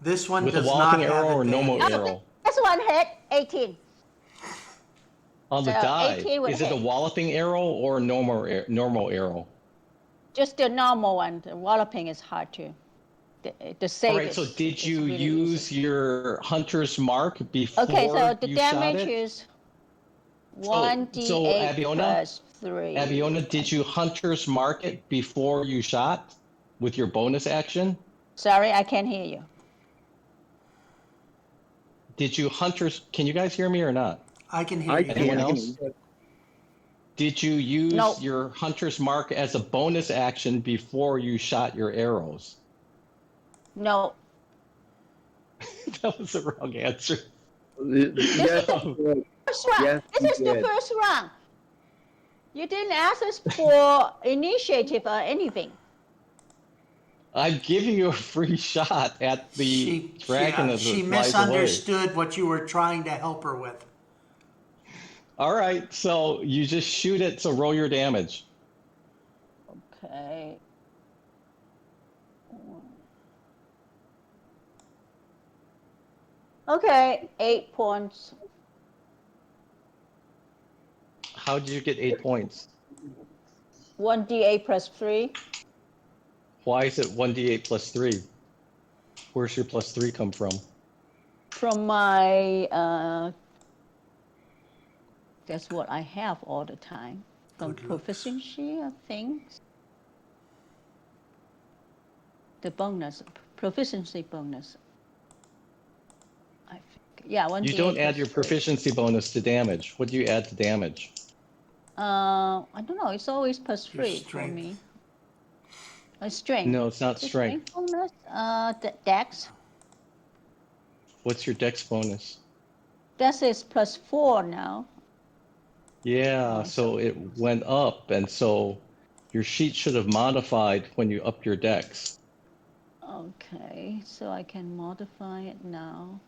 This one with a does not walloping have arrow or normal advantage. arrow? This one hit 18. On the So die, 18 would is it a hit. walloping arrow or a normal arrow? Just the normal one. The walloping is hard to. The save All right. So is- did is you really use easy. your hunter's mark before Okay, so the you damage shot it? is 1d8 Abiona, +3. Abiona, did you hunter's mark it before you shot with your bonus action? Sorry, I can't hear you. Did you hunters? Can you guys hear me or not? I can hear I you. Anyone can't. else? Did you use No. your hunter's mark as a bonus action before you shot your arrows? No. That was the wrong answer. Yes, First round. Yes, This you is the did. first round. You didn't ask us for initiative or anything. I'm giving you a free shot at the dragon as she it flies away. misunderstood what you were trying to help her with. All right, so you just shoot it, so roll your damage. Okay. Okay, 8 points. How did you get 8 points? 1d8 +3. Why is it 1d8 plus 3? Where's your plus 3 come from? From my, that's what I have all the time. From Good looks. proficiency, I think. The bonus, proficiency bonus. I think. Yeah, 1d8 You don't add your +3. proficiency bonus to damage. What do you add to damage? I don't know. It's always +3 for strength. me. Strength. No, it's not The strength. bonus. Dex. What's your dex bonus? Dex is +4 now. Yeah, so it went up, and so your sheet should have modified when you upped your dex. Okay, so I can modify it now.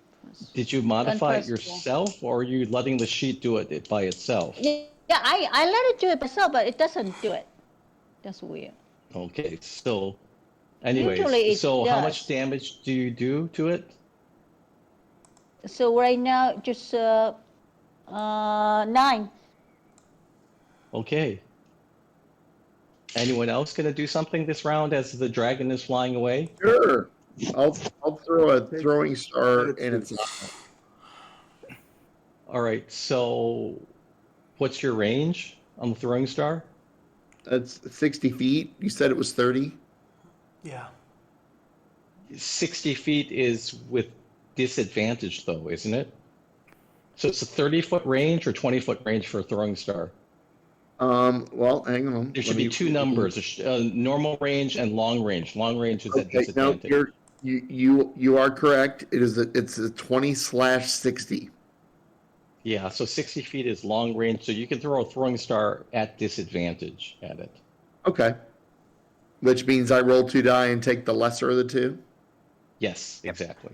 Did you modify it +4. yourself, or are you letting the sheet do it by itself? Yeah, I let it do it myself, but it doesn't do it. That's weird. Okay, so Usually anyways, it so how does. much damage do you do to it? So right now, just 9. Okay. Anyone else gonna do something this round as the dragon is flying away? Sure. I'll throw a throwing star in its eye. All right, so what's your range on the throwing star? That's 60 feet. You said it was 30. Yeah. 60 feet is with disadvantage, though, isn't it? So it's a 30-foot range or 20-foot range for a throwing star? Well, hang on. There should be two numbers: normal range and long range. Long range is at Okay, no, disadvantage. you are correct. It's a 20/60. Yeah, so 60 feet is long range, so you can throw a throwing star at disadvantage at it. Okay. Which means I roll 2 die and take the lesser of the two. Yes, exactly.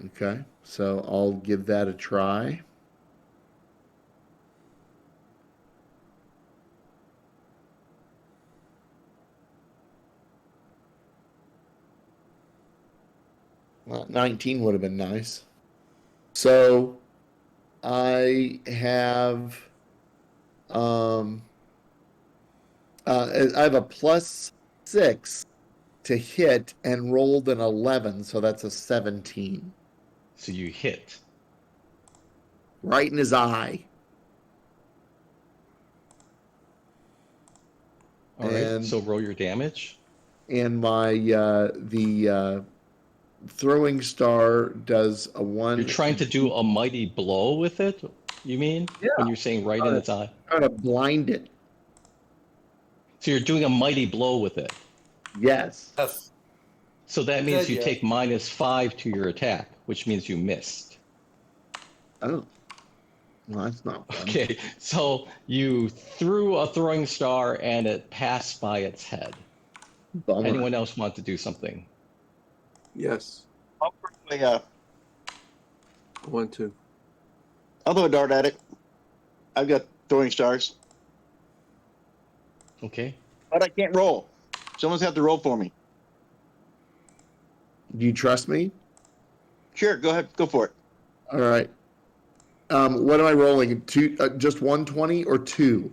Okay. So I'll give that a try. Well, 19 would have been nice. So I have I have a +6 to hit and rolled an 11, so that's a 17. So you hit. Right in his eye. All right, And- so roll your damage. And my the throwing star does a 1. You're trying to do a mighty blow with it, you mean? Yeah. When you're saying right in its eye? Trying to blind it. So you're doing a mighty blow with it. Yes. Yes. So that means Good, you yeah. take -5 to your attack, which means you missed. Oh. Well, that's not fun. Okay, so you threw a throwing star and it passed by its head. Bummer. Anyone else want to do something? Yes, I'll probably, I want to. I'll throw a dart at it. I've got throwing stars, Okay. but I can't roll. Someone's have to roll for me. Do you trust me? Sure, go ahead, go for it. All right. What am I rolling? Two, just 120 or 2?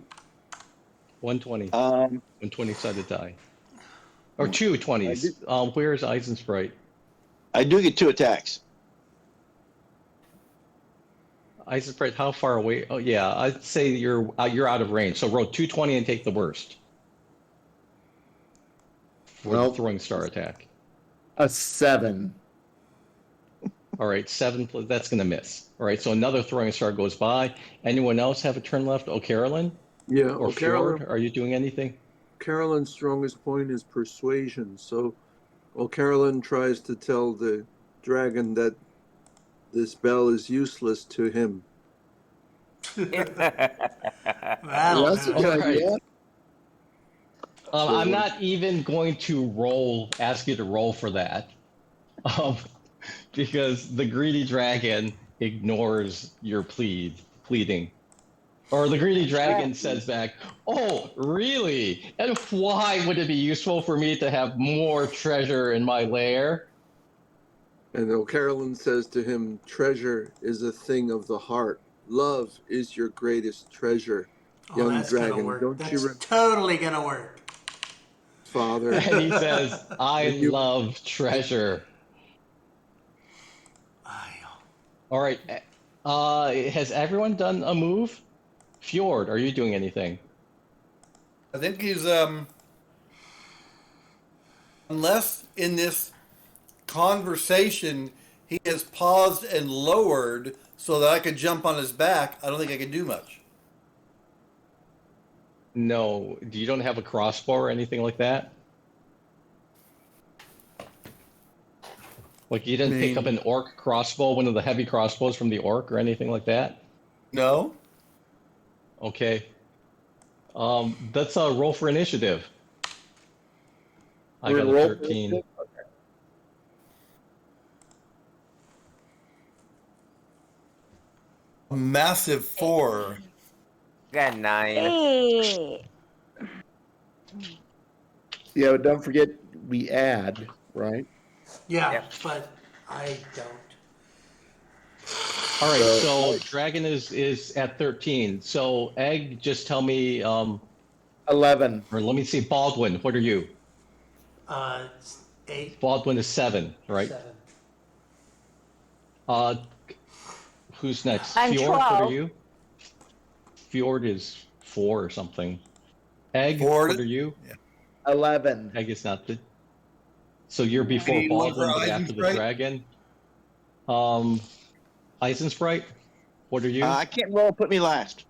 120. Um, 120 sided die. Or 2 20s. Where's Eisensprite? I do get 2 attacks. Eisensprite, how far away? Oh yeah, I'd say you're out of range. So roll 220 and take the worst for Well- the throwing star attack. A 7. All right, 7. That's gonna miss. All right, so another throwing star goes by. Anyone else have a turn left? Oh, Carolyn Yeah, or Fjord? Are you doing anything? Carolyn's strongest point is persuasion. So, Carolyn tries to tell the dragon that this bell is useless to him. That'll That's a do it. good All right. idea. I'm not even going to ask you to roll for that, because the greedy dragon ignores your pleading. Or the greedy dragon says back, "Oh, really? And why would it be useful for me to have more treasure in my lair?" And Carolyn says to him, treasure is a thing of the heart. Love is your greatest treasure, Oh, young that's gonna dragon. work. Don't That's you remember, totally gonna work. father? And he says, "I And you- love treasure." All right. Has everyone done a move? Fjord, are you doing anything? I think he's unless in this conversation he has paused and lowered so that I could jump on his back. I don't think I can do much. No. You don't have a crossbow or anything like that? Like you didn't pick up an orc crossbow, one of the heavy crossbows from the orc or anything like that? No. Okay. That's a roll for initiative. I We're got a roll- 13. A massive 4. Got 9. Hey. Yeah, but don't forget we add, right? Yeah, Yep. but I don't. All right, so dragon is at 13. So Egg, just tell me, 11. or let me see, Baldwin, what are you? It's 8, Baldwin is 7, right? 7. Who's next? I'm Fjord, what are 12. you? Fjord is 4 or something. Egg, Fjord- what are you? 11. Egg is not the. So you're before need one Baldwin, for but after the Eisensprite? dragon. Eisensprite, what are you? I can't roll. Put me last.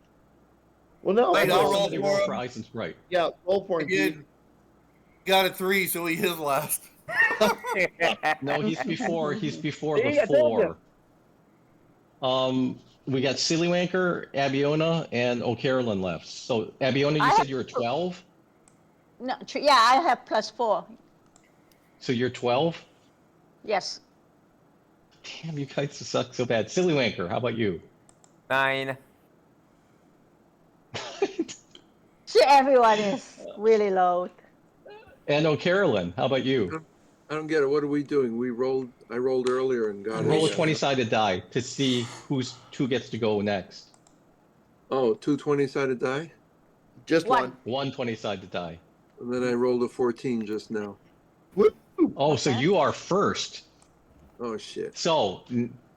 Well, no. Wait, I I'll roll- roll Somebody for him. for Eisensprite. Yeah, roll for I him. did. Got a 3, so he is last. No, he's before See, the I told you. 4. we got Sillywanker, Abiona, and O'Carolyn left. So Abiona, you said you were 12. No, yeah, I have +4. So you're 12. Yes. Damn, you guys suck so bad. Sillywanker, how about you? 9. See, everyone is really low. And O'Carolyn, how about you? I don't get it. What are we doing? I rolled earlier and got Roll a a 20-sided die to see who gets to go next. Oh, 2 20-sided die? Just One. one. One 20-sided die. And then I rolled a 14 just now. Woo! Oh, so Okay. you are first. Oh, shit. So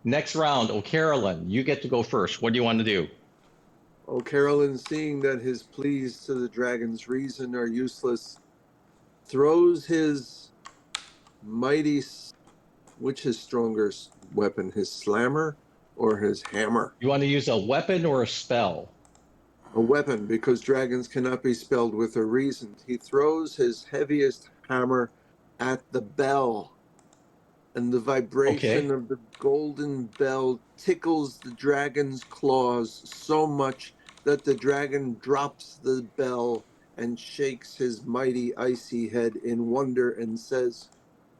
next round, O'Carolyn, you get to go first. What do you want to do? Oh, Carolyn, seeing that his pleas to the dragon's reason are useless, throws his which is stronger weapon, his slammer or his hammer? You want to use a weapon or a spell? A weapon, because dragons cannot be spelled with a reason. He throws his heaviest hammer at the bell, and the vibration of the golden bell tickles the dragon's claws so much that the dragon drops the bell and shakes his mighty icy head in wonder and says,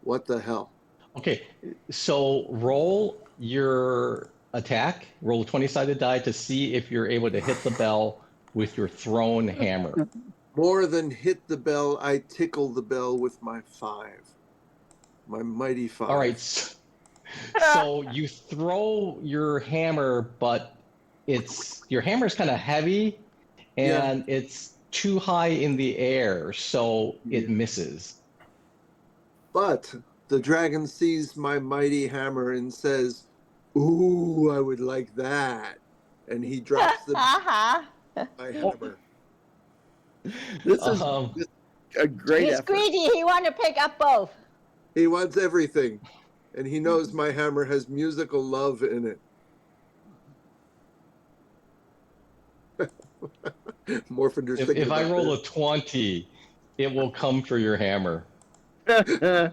"What the hell?" Okay, so roll your attack. Roll a 20-sided die to see if you're able to hit the bell with your thrown hammer. More than hit the bell, I tickle the bell with my 5. My mighty 5. All right, so you throw your hammer, but your hammer's kind of heavy, and it's too high in the air, so it misses. But the dragon sees my mighty hammer and says, "Ooh, I would like that." And he drops my hammer. This is a great He's effort. greedy. He want to pick up both. He wants everything. And he knows my hammer has musical love in it. Morphinder's thinking If I about roll this. a 20, it will come for your hammer. No,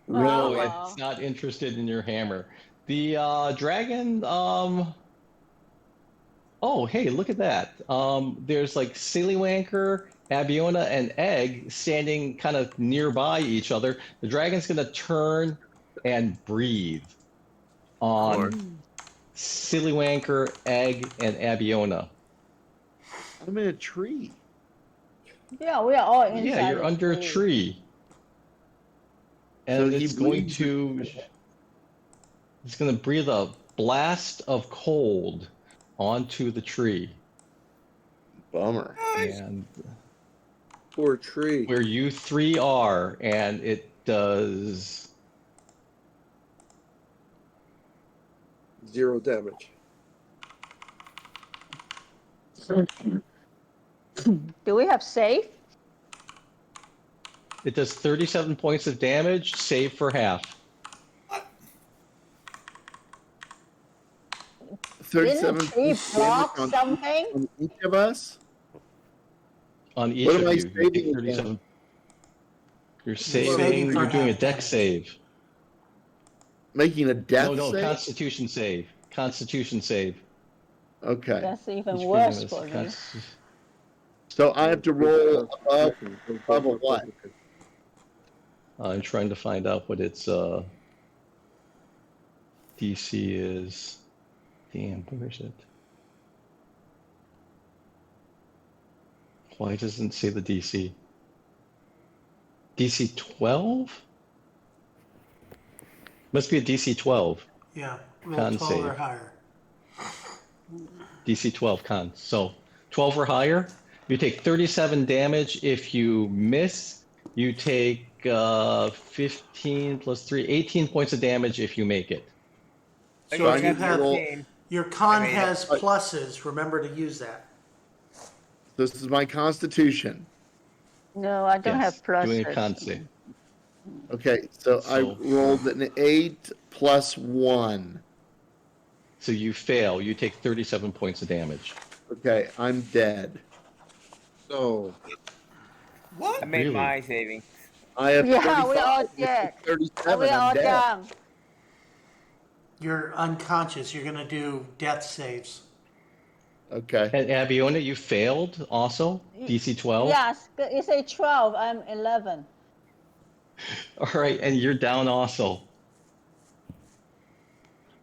wow. it's not interested in your hammer. The dragon, oh, hey, look at that. There's like Sillywanker, Abiona, and Egg standing kind of nearby each other. The dragon's going to turn and breathe on Sillywanker, Egg, and Abiona. I'm in a tree. Yeah, we are all inside. Yeah, you're the under a tree. And So he it's going breathes- to breathe a blast of cold onto the tree. Bummer. And Poor tree. where you three are, and it does 0 damage. Do we have safe? 37 points of damage, save for half. 37 Didn't tree block on something? each of us. On each What of am I you, you take saving 37. You're Saving saving. for You're doing a half deck damage. save. Making a death No, save? Constitution save. Constitution save. Okay. That's even Each worse one for of me. us. So I have to roll above a what? I'm trying to find out what its DC is. Damn, where is it? Why doesn't it say the DC? DC 12? Must be a DC 12. Yeah, roll Con 12 or save. higher. DC 12 con. So 12 or higher, you take 37 damage. If you miss, you take 15 plus 3, 18 points of damage if you make it. So I if you need to have, roll- your con I mean, has pluses, remember to use that. This is my constitution. No, I don't Yes, have pluses. doing a con save. Okay, so I So- rolled an 8 plus 1. So you fail, you take 37 points of damage. Okay, I'm dead. No. I made Really? my savings. I have Yeah, 35, we all dead. 37. We all I'm dead. down. You're unconscious. You're gonna do death saves. Okay. And Abiona, you failed also? DC 12? Yes, it's a 12. I'm 11. All right, and you're down also.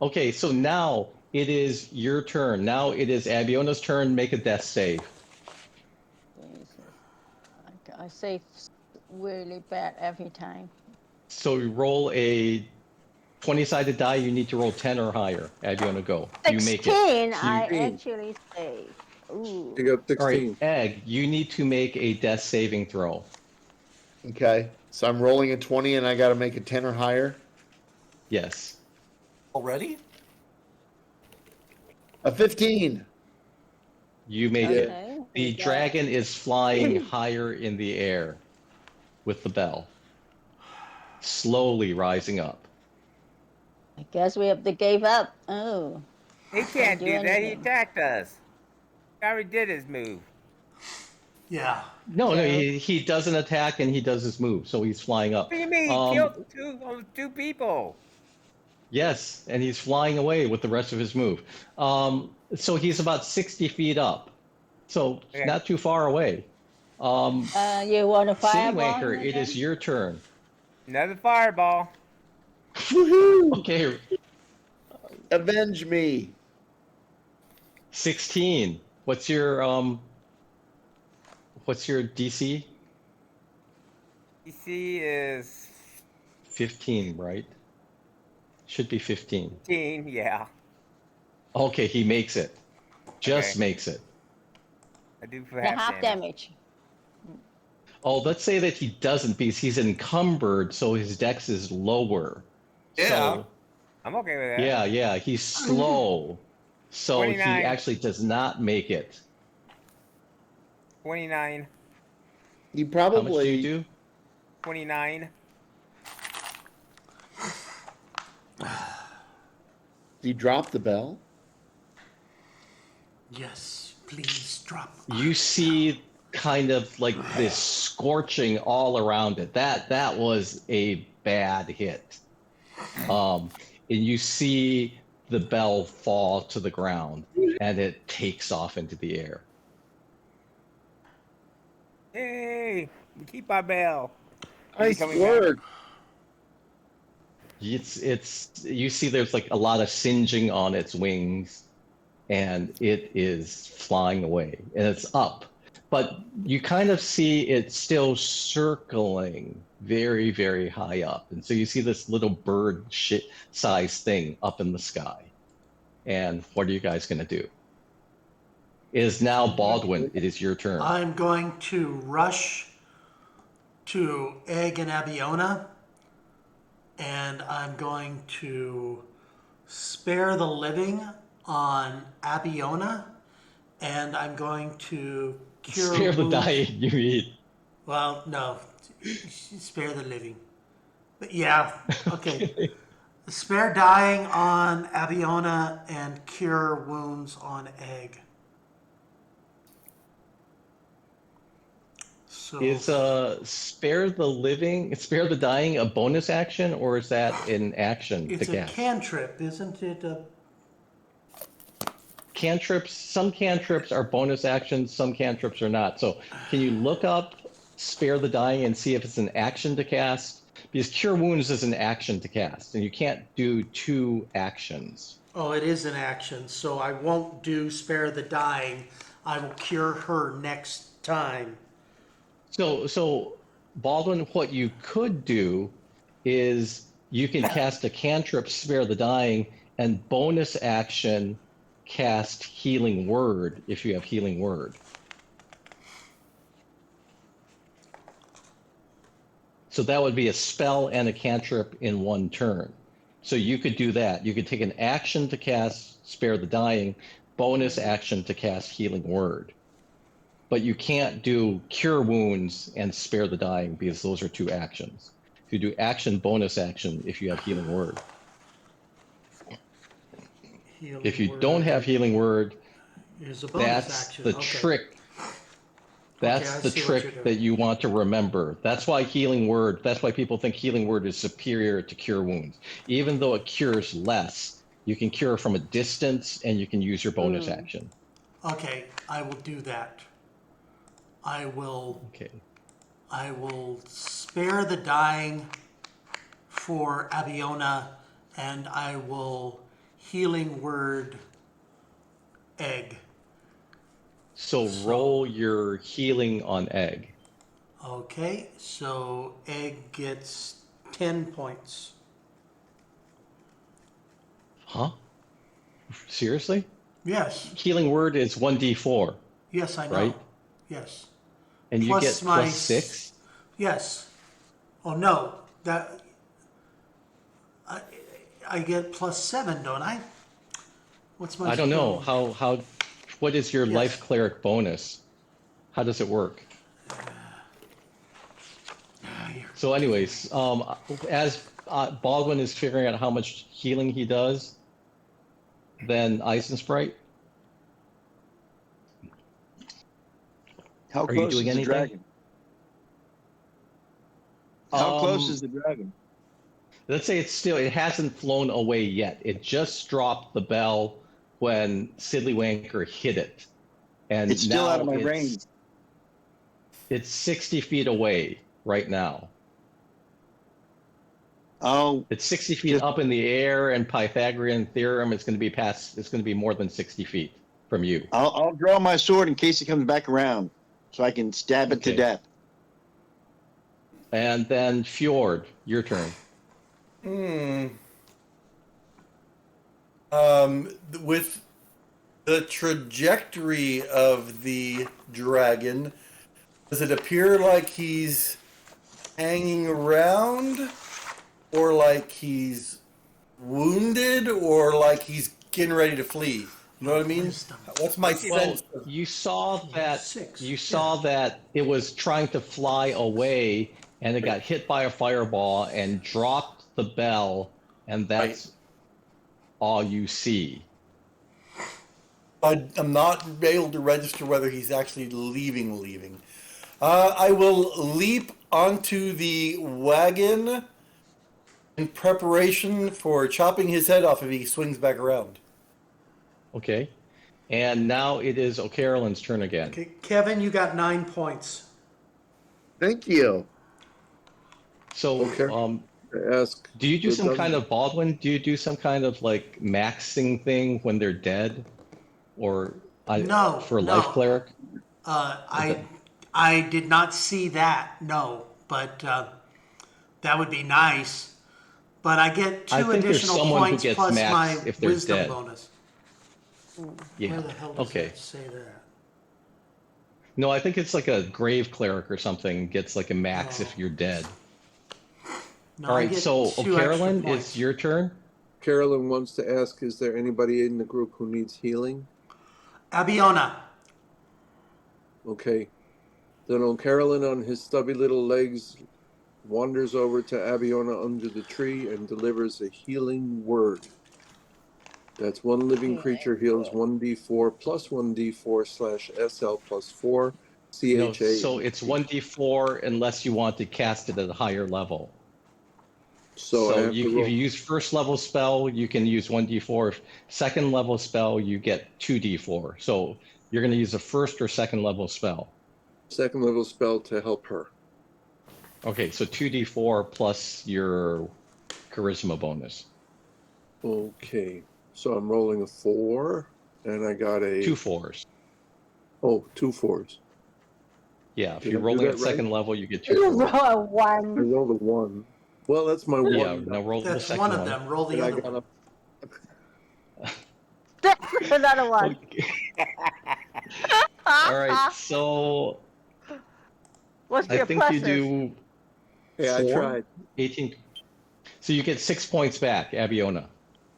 Okay, so now it is your turn. Now it is Abiona's turn. Make a death save. Jesus. I save really bad every time. So you roll a 20-sided die. You need to roll 10 or higher. Abiona, go. You make it. 16, I 16. actually save. Ooh. You got All right, 16. Egg, you need to make a death saving throw. Okay. So I'm rolling a 20 and I got to make a 10 or higher. Yes. Already? A 15. You make it. Okay. The dragon is flying higher in the air with the bell, slowly rising up. I guess we have to give up. Oh. He can't do do that. He anything. attacked us. He already did his move. Yeah. No, So- he doesn't attack and he does his move, so he's flying up. What do you mean? He killed two people. Yes, and he's flying away with the rest of his move. So he's about 60 feet up, so Okay. not too far away. You want to City fireball Wanker, him it is again? your turn. Another fireball. Woohoo! Okay, Avenge me. 16. What's your DC? DC is 15, right? Should be 15. 15. Yeah, Okay, he makes it. Just Okay. makes it. I do for The half half damage. Oh, let's say that he doesn't because he's encumbered, so his dex is lower. Yeah. So, I'm okay with that. yeah, he's slow. So 29. he actually does not make it. 29. You How much do probably you do? 29. You drop the bell. Yes. Please drop. You see kind of like this scorching all around it. That was a bad hit. And you see the bell fall to the ground and it takes off into the air. Hey, we keep our bell. Nice coming work. It's you see there's like a lot of singeing on its wings and it is flying away and it's up. But you kind of see it still circling very, very high up. And so you see this little bird size thing up in the sky. And what are you guys going to do? It is now Baldwin. It is your turn. I'm going to rush to Egg and Abiona, and I'm going to spare the living on Abiona, and I'm going to cure Spare the wounds- dying, you mean. Well, no, spare the living. But yeah, okay. Spare dying on Abiona and cure wounds on Egg. So Is spare the dying a bonus action or is that an action it's to a cast? cantrip, isn't it? Cantrips, some cantrips are bonus actions, some cantrips are not. So can you look up spare the dying and see if it's an action to cast? Because cure wounds is an action to cast and you can't do two actions. Oh, it is an action, so I won't do spare the dying. I will cure her next time. So Baldwin, what you could do is you can cast a cantrip spare the dying and bonus action cast healing word if you have healing word. So that would be a spell and a cantrip in one turn. So you could do that. You could take an action to cast spare the dying, bonus action to cast healing word. But you can't do cure wounds and spare the dying because those are two actions. You do action, bonus action if you have healing word. Healing If you word don't have healing word, is a bonus that's action. the Okay. trick. That's I the see what trick you're doing. that you want to remember. That's why healing word, that's why people think healing word is superior to cure wounds. Even though it cures less, You can cure from a distance, and you can use your bonus action. Okay, I will do that. I will spare the dying for Abiona, and I will healing word egg. So roll your healing on egg. Okay, so egg gets 10 points. Huh? Seriously? Yes. Healing word is 1d4. Yes, I know. Right? Yes. And you get plus 6? Yes. Oh no, that I get plus 7, don't I? What's my? I don't know. skill? What is your Yes. life cleric bonus? How does it work? So anyways, as Baldwin is figuring out how much healing he does, then Ice and Sprite, How are you close doing is the anything? dragon? How close is the dragon? Let's say it hasn't flown away yet. It just dropped the bell when Sidley hit it. And It's still now out of my range. It's 60 feet away right now. Oh, It's 60 feet up in the air, and Pythagorean theorem, it's going to be more than 60 feet from you. I'll draw my sword in case he comes back around, so I can stab it to death. And then Fjord, your turn. With the trajectory of the dragon, does it appear like he's hanging around, or like he's wounded, or like he's getting ready to flee? You know what I mean? Wisdom. What's my Well, sense of you saw that 6. that it was trying to fly away, and it got hit by a fireball and dropped the bell, and that's all you see. I'm not able to register whether he's actually leaving. I will leap onto the wagon in preparation for chopping his head off if he swings back around. Okay. And now it is O'Carolyn's turn again. Okay, Kevin, you got 9 points. Thank you. So, Okay. Ask. do you do the some kind dungeon- of Baldwin? Do you do some kind of like maxing thing when they're dead, or No, for no. life cleric? I did not see that. No, but that would be nice. But I get I 2 think there's additional someone who points gets plus maxed my if they're wisdom dead. bonus. Yeah. Where the hell does Okay. that say that? No, I think it's like a grave cleric or something gets like a max if you're dead. No, All I right, get so 2 extra O'Carolyn, points. it's your turn. Carolyn wants to ask, is there anybody in the group who needs healing? Abiona. Okay. Then O'Carolyn on his stubby little legs wanders over to Abiona under the tree and delivers a healing word. That's one living creature heals 1d4 plus 1d4 / SL plus 4 No, CHA. so it's 1d4 unless you want to cast it at a higher level. So I have if to roll. you use first level spell, you can use 1d4. Second level spell, you get 2d4. So you're going to use a first or second level spell. Second level spell to help her. Okay, so 2d4 plus your charisma bonus. Okay. So I'm rolling a 4 and I got a 2 4s. Oh, 2 4s. Yeah, if Did you're I do rolling that at second right? level, you get 2 You 4s. roll a I 1. rolled a 1. Well, that's my Yeah, one. now roll the That's second one one. of them. Roll the And I other got one. Another 1. Okay. All right, so What's I your think you pluses? do Hey, I 4, tried. 18. So you get 6 points back, Abiona.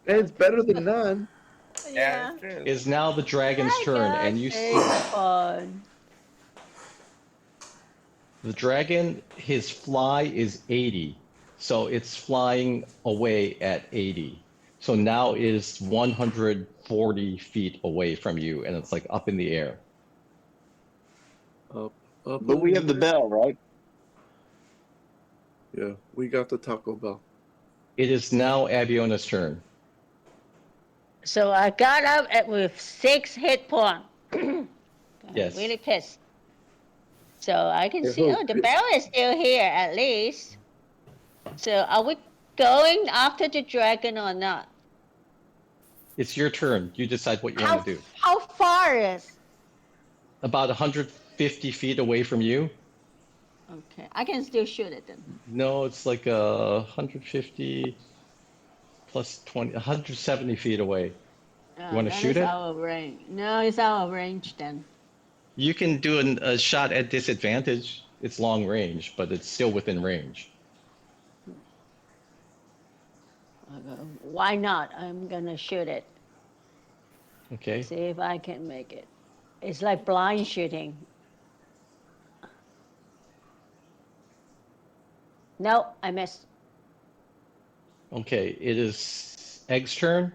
And it's better than none. Yeah. Is now the dragon's turn, and you see It's fun. the dragon, his fly is 80. So it's flying away at 80. So now it is 140 feet away from you, and it's like up in the air. Up, but we have the bell, right? Yeah, we got the Taco Bell. It is now Abiona's turn. So I got up with 6 hit points. Yes. Really pissed. So I can see. hold- Oh, the bell is still here at least. So are we going after the dragon or not? It's your turn. You decide what you want to do. How far is? About 150 feet away from you. Okay, I can still shoot it then. No, it's like 150 plus 20, 170 feet away. You want to That shoot is it? out of range. No, it's out of range then. You can do a shot at disadvantage. It's long range, but it's still within range. Why not? I'm gonna shoot it. Okay. See if I can make it. It's like blind shooting. No, I missed. Okay, it is Egg's turn.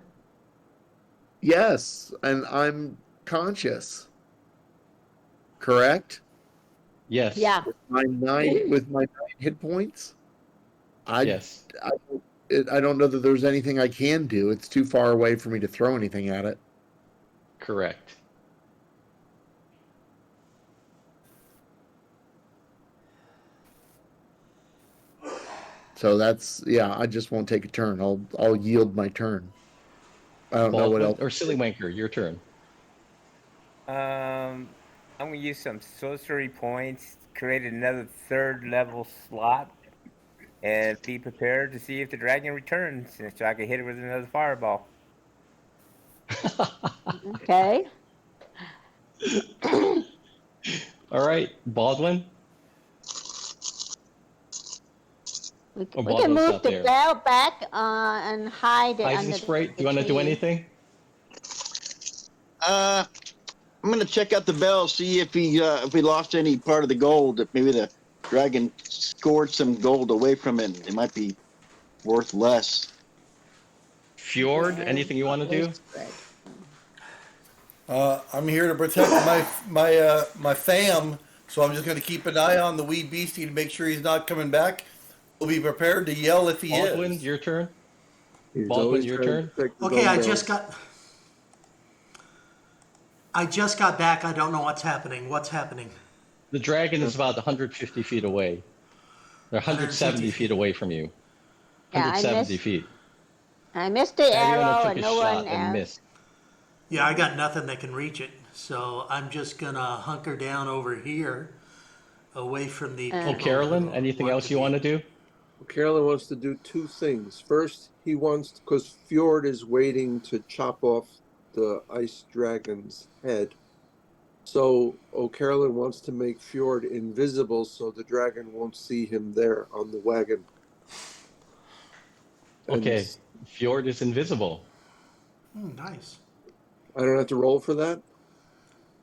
Yes, and I'm conscious. Correct? Yes. Yeah. With my 9 hit points. Yes. I don't know that there's anything I can do. It's too far away for me to throw anything at it. Correct. So that's I just won't take a turn. I'll yield my turn. I don't know what else. Or Silly Wanker, your turn. I'm gonna use some sorcery points, create another 3rd level slot, and be prepared to see if the dragon returns, so I can hit it with another fireball. Okay. All right, Baldwin. We Oh, can Baldwin's move not the there. bell back and hide it under the Eisenspray, do you want to do tree. anything? I'm gonna check out the bell, see if we lost any part of the gold. If maybe the dragon scored some gold away from it. It might be worth less. Fjord, anything you want to do? I'm here to protect my fam, so I'm just going to keep an eye on the wee beastie to make sure he's not coming back. We'll be prepared to yell if he Baldwin, is. your turn. He's Baldwin, always your trying to turn. protect his Okay, own I bells. just got back. I don't know what's happening. What's happening? The dragon is about 150 feet away. They're 170 150 feet away from you. Yeah, 170 feet. I missed the Ariana arrow took and a no shot one and else. missed. Yeah, I got nothing that can reach it. So I'm just going to hunker down over here away from the Oh, people Carolyn, who anything else you be- want to do? Carolyn wants to do 2 things. First, he wants, because Fjord is waiting to chop off the ice dragon's head. So Carolyn wants to make Fjord invisible so the dragon won't see him there on the wagon. And Okay, Fjord is invisible. Nice. I don't have to roll for that?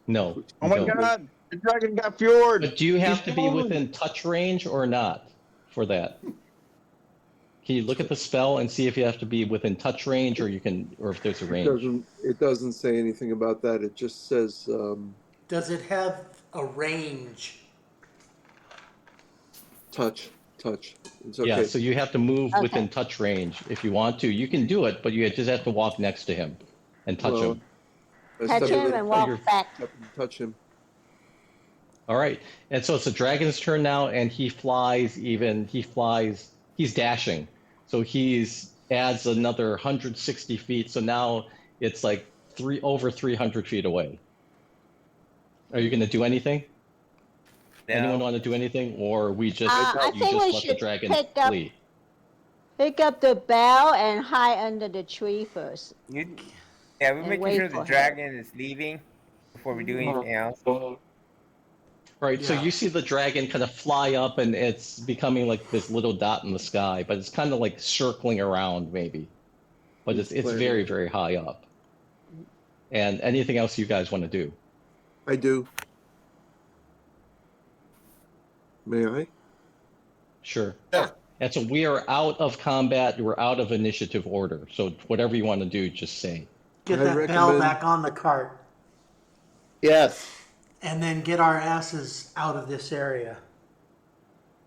No. Oh you my don't. God! The dragon got Fjord. But do you have He's to be gone. within touch range or not for that? Can you look at the spell and see if you have to be within touch range or if there's a range? It doesn't say anything about that. It just says Does it have a range? touch. It's okay. Yeah, so you have to move Okay. within touch range if you want to. You can do it, but you just have to walk next to him and touch Well, him. I Touch step him in and walk you're- back. and touch him. All right. And so it's the dragon's turn now, and he's dashing. So adds another 160 feet. So now it's like over 300 feet away. Are you going to do anything? No. Anyone want to do anything? Or I you think just we let the should dragon pick flee? up the bell and hide under the tree first. We're And making wait sure for the him. dragon is leaving before we do anything else. Right, so Yeah. you see the dragon kind of fly up and it's becoming like this little dot in the sky, but it's kind of like circling around maybe. But it's planning. very, very high up. And anything else you guys want to do? I do. May I? Sure. Yeah. And so we are out of combat, we're out of initiative order. So whatever you want to do, just say. Get I that bell recommend- back on the cart Yes. and then get our asses out of this area.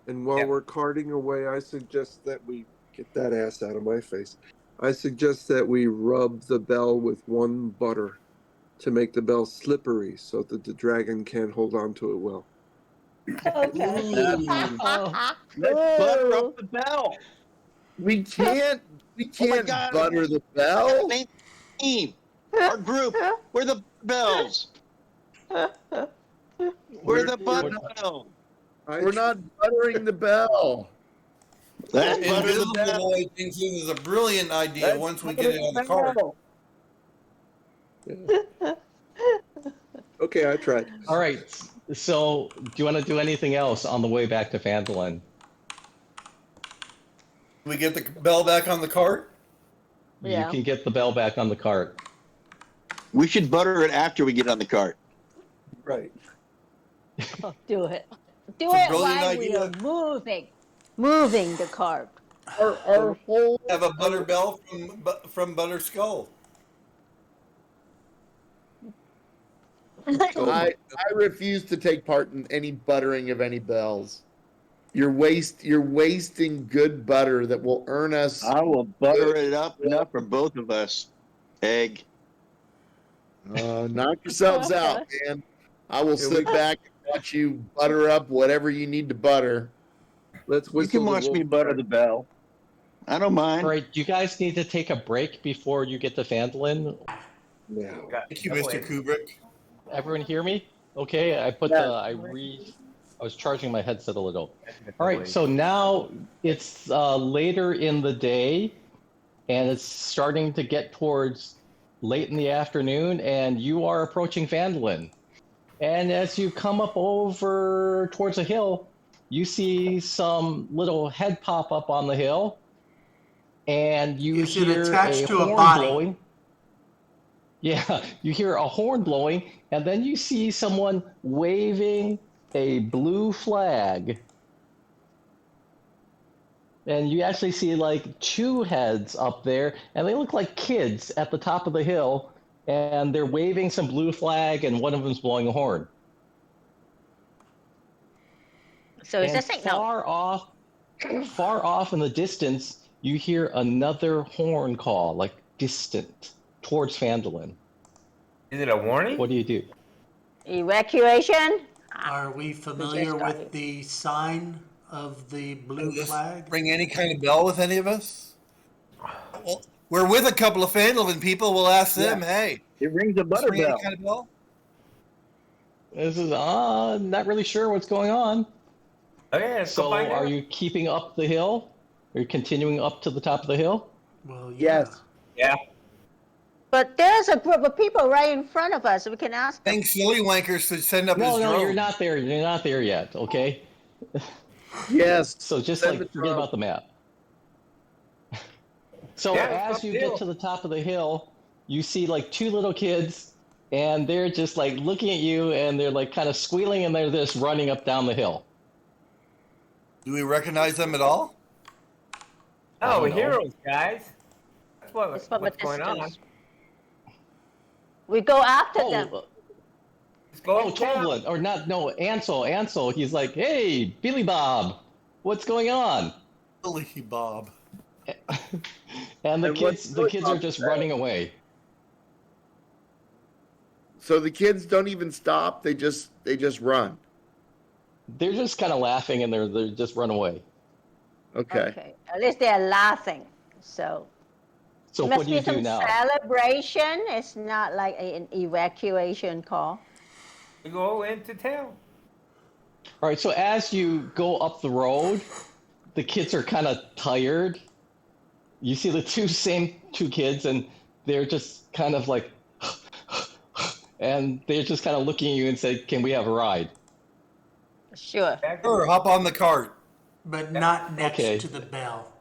And while Yep. we're carting away, I suggest that we get that ass out of my face. I suggest that we rub the bell with warm butter to make the bell slippery so that the dragon can't hold on to it well. Okay. Let's butter Ooh. up the bell. We can't Oh my God. butter the I got bell. the name team. Our group. We're the bells. We're the butter bell. We're not buttering the bell. Let's butter the Invisible bell. Boy thinks this is a brilliant idea Let's once we butter get it on the cart. bell. Okay, I tried. All right. So, do you want to do anything else on the way back to Phandalin? We get the bell back on the cart? Yeah. You can get the bell back on the cart. We should butter it after we get on the cart. Right. Do it. Do It's a it brilliant while we idea. are moving the cart. Our whole Have a butter bell from Butter Skull. I refuse to take part in any buttering of any bells. You're wasting good butter that will earn us. I will butter it up enough for both of us. Egg. Knock yourselves out, man. I will sit back and watch you butter up whatever you need to butter. Let's You whistle can the watch me wolf butter cart. the bell. I don't mind. All right. Do you guys need to take a break before you get to Phandalin? No. Thank you, Mr. Kubrick. Everyone hear me? Okay. I was charging my headset a little. All right. So now it's later in the day, and it's starting to get towards late in the afternoon, and you are approaching Phandalin. And as you come up over towards a hill, you see some little head pop up on the hill, and you Is it hear attached a to a horn body? blowing. Yeah, you hear a horn blowing, and then you see someone waving a blue flag. And you actually see like two heads up there, and they look like kids at the top of the hill, and they're waving some blue flag, and one of them's blowing a horn. So it's a And signal. far off in the distance, you hear another horn call, like distant, towards Phandalin. Is it a warning? What do you do? Evacuation. Are we familiar with the sign of the blue Does this flag? ring any kind of bell with any of us? Well, we're with a couple of Phandalin people. We'll ask them, hey, It rings a does this butter ring bell. any kind of bell? This is not really sure what's going on. Okay, let's go So find are out. you keeping up the hill? Are you continuing up to the top of the hill? Well, yeah. Yes. Yeah. But there's a group of people right in front of us. We can ask them. Thank Silly Wankers to send up No, his no, drone. you're not there. You're not there yet, okay? Yes. So just Send like the forget drone. about the map. So Yeah, as you get to the top of the hill, you see like two little kids, and they're just like looking at you, and they're like kind of squealing, and they're just running up down the hill. Do we recognize them at all? Oh, we're know. heroes, guys. That's It's from a what's going on. distance. We go after them. Let's go Oh, to town. Conlon, or not? No, Ansel. He's like, "Hey, Billy Bob, what's going on?" Silly Bob. And the And what's kids Billy are Bob just say? running away. So the kids don't even stop. They just run. They're just kind of laughing, and they're just run away. Okay. At least they're laughing. So So it must what do be you do some now? celebration. It's not like an evacuation call. We go into town. All right. So as you go up the road, the kids are kind of tired. You see the same two kids, and they're just kind of like, and they're just kind of looking at you and say, "Can we have a ride?" Sure. Sure, hop on the cart. But not next Okay. to the bell.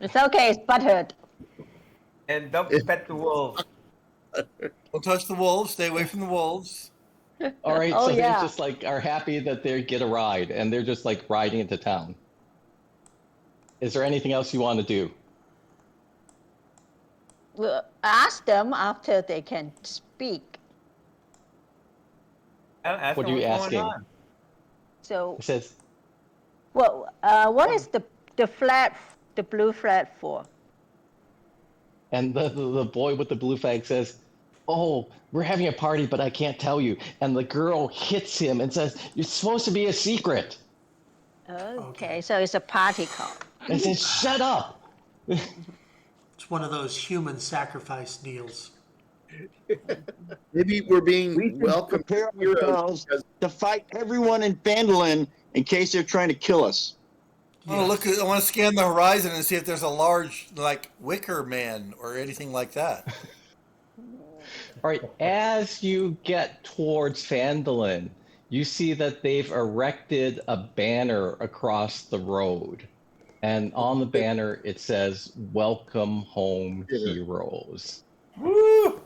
It's okay. It's buttered. And don't pet the wolves. Don't touch the wolves. Stay away from the wolves. All right. Oh, So yeah. they just like are happy that they get a ride, and they're just like riding into town. Is there anything else you want to do? We'll ask them after they can speak. Ask What are them you what's asking? going on. So, It says, what is the blue flag for? And the boy with the blue flag says, "Oh, we're having a party, but I can't tell you." And the girl hits him and says, "It's supposed to be a secret." Okay, so it's a party call. And says, "Shut up." It's one of those human sacrifice deals. Maybe we're being We should welcomed prepare heroes ourselves because to fight everyone in Phandalin in case they're trying to kill us. I want to I want to scan the horizon and see if there's a large, like, wicker man or anything like that. All right, as you get towards Phandalin, you see that they've erected a banner across the road. And on the banner, it says, "Welcome home, heroes." Woo!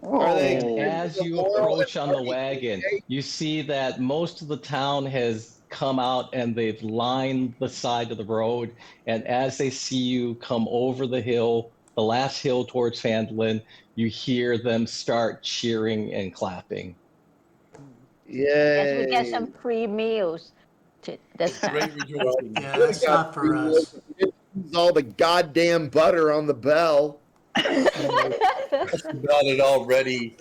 Are they- And as you approach on the wagon, you see that most of the town has come out and they've lined the side of the road. And as they see you come over the hill, the last hill towards Phandalin, you hear them start cheering and clapping. Yes, we Yay. get some free meals this time. Great rejoicing. Yeah, that's not for us. Use all the goddamn butter on the bell. That's about it already.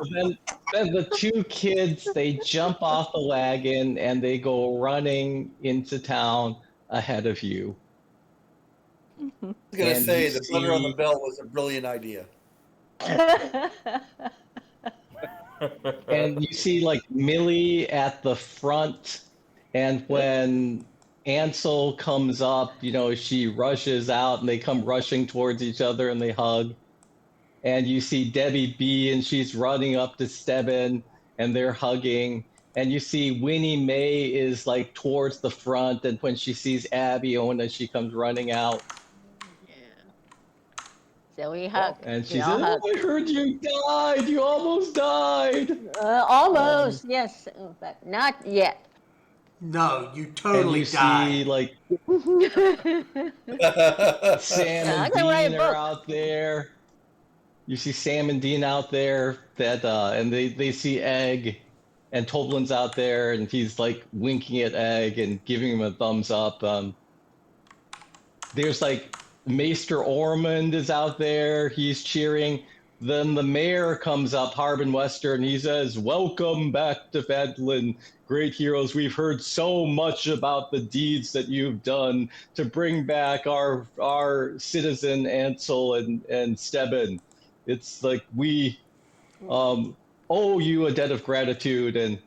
Then the two kids, they jump off the wagon and they go running into town ahead of you. I was going to And say you the butter on the see- belt was a brilliant idea. And you see like Millie at the front, and when Ansel comes up, she rushes out and they come rushing towards each other and they hug. And you see Debbie B, and she's running up to Stebbin and they're hugging. And you see Winnie Mae is like towards the front, and when she sees Abby Ona, she comes running out. So we hug. And she We says, all hug. "Oh, I heard you died. You almost died." Almost, yes, but not yet. No, you And totally you died. see like Sam I and can write a Dean are book. out there. You see Sam and Dean out there that and they see Egg, and Toblin's out there and he's like winking at Egg and giving him a thumbs up. There's like Maester Ormond is out there, he's cheering. Then the mayor comes up, Harbin Wester, and he says, "Welcome back to Phandalin, great heroes. We've heard so much about the deeds that you've done to bring back our citizen Ansel and Stebbin. It's like we owe you a debt of gratitude. And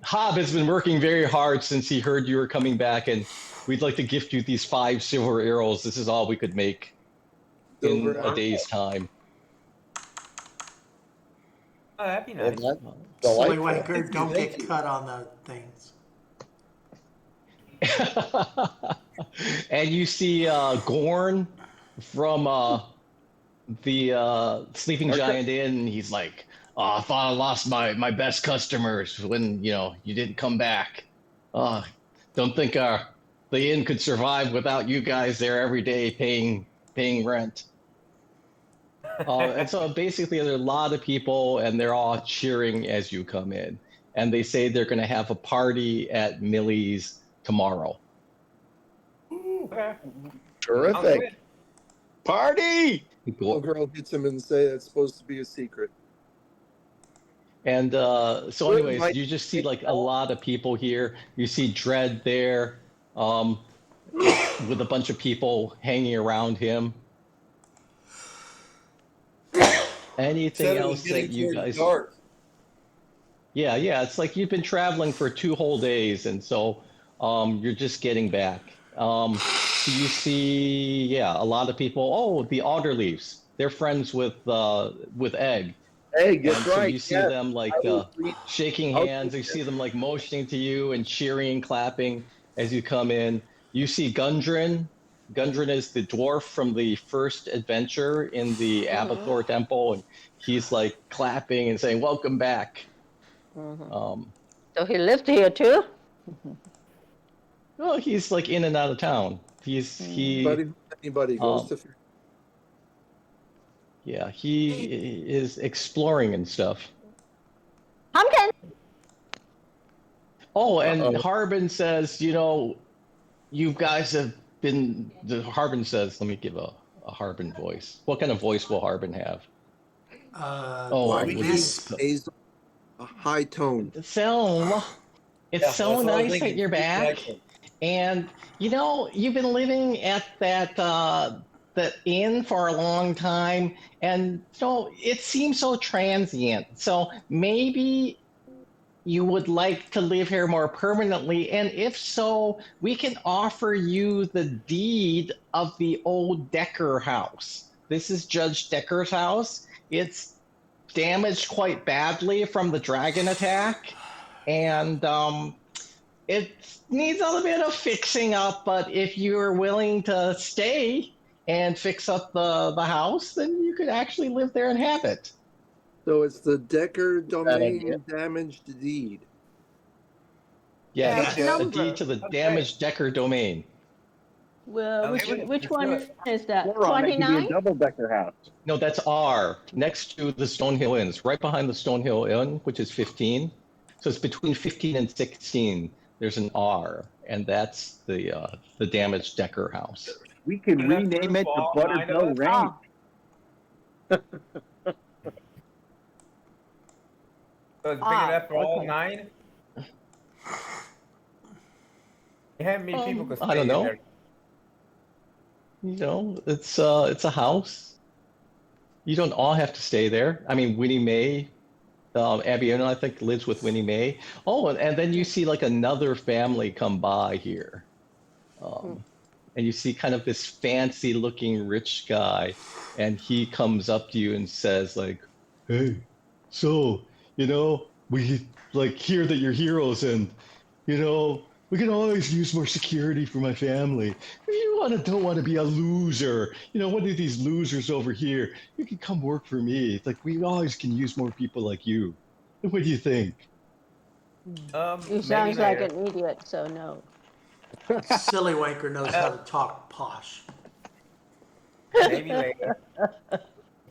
Hob has been working very hard since he heard you were coming back, and we'd like to gift you these 5 silver arrows. This is all we could make in Silver a day's time." Oh, that'd be Well, nice. that's Silly delightful. wanker, don't Thank get you. cut on the things. And you see Gorn from the Sleeping Giant Inn, and he's like, "Oh, I thought I lost my best customers when you didn't come back. Don't think the inn could survive without you guys there every day paying rent." And so basically, there are a lot of people, and they're all cheering as you come in. And they say they're going to have a party at Millie's tomorrow. Okay. Terrific. Party! Little girl hits him and say that's supposed to be a secret. And so anyways, you just see like a lot of people here. You see Dredd there with a bunch of people hanging around him. Anything Said it was else that getting you towards guys... dark. Yeah, it's like you've been traveling for 2 whole days, and so you're just getting back. So you see, a lot of people. Oh, the Alderleafs. They're friends with Egg. Hey, And that's so right. you see Yes. them like shaking hands. You see them like motioning to you and cheering, clapping as you come in. You see Gundren. Gundren is the dwarf from the first adventure in the Abathor Temple, and he's like clapping and saying, "Welcome back." So he lived here too? Well, he's like in and out of town. Anybody goes to. Yeah, he is exploring and stuff. Pumpkin! Oh, and Harbin says, you guys have been. Harbin says, let me give a a Harbin voice. What kind of voice will Harbin have? Why we we guess basal, a high tone. Phil, it's Yeah, so that's what I was nice that thinking. you're back. And you've been living at that inn for a long time, and it seems so transient. So maybe you would like to live here more permanently, and if so, we can offer you the deed of the old Decker house. This is Judge Decker's house. It's damaged quite badly from the dragon attack, and it needs a little bit of fixing up, but if you're willing to stay and fix up the house, then you could actually live there and have it. So it's the Decker idea. domain damaged deed. Yes, Yeah. it's the deed to the damaged Decker domain. Well, Okay, which one is that? Moron, that could be a 29? double-decker house. No, that's R, next to the Stonehill Inn. It's right behind the Stonehill Inn, which is 15. So it's between 15 and 16. There's an R, and that's the damaged Decker house. We can Enough rename room it for the all 9 of Buttermilk us? Range. So it's big enough for all okay. 9? How many people could stay I don't know. in there? It's a house. You don't all have to stay there. I mean, Winnie Mae, Abiona, I think, lives with Winnie Mae. Oh, and then you see like another family come by here. And you see kind of this fancy looking rich guy, and he comes up to you and says like, "Hey, so, we like hear that you're heroes, and, we can always use more security for my family. If you don't want to be a loser, one of these losers over here, you can come work for me. It's like, we always can use more people like you. What do you think?" He sounds like an idiot, so no. Silly wanker knows how to talk posh. Maybe later.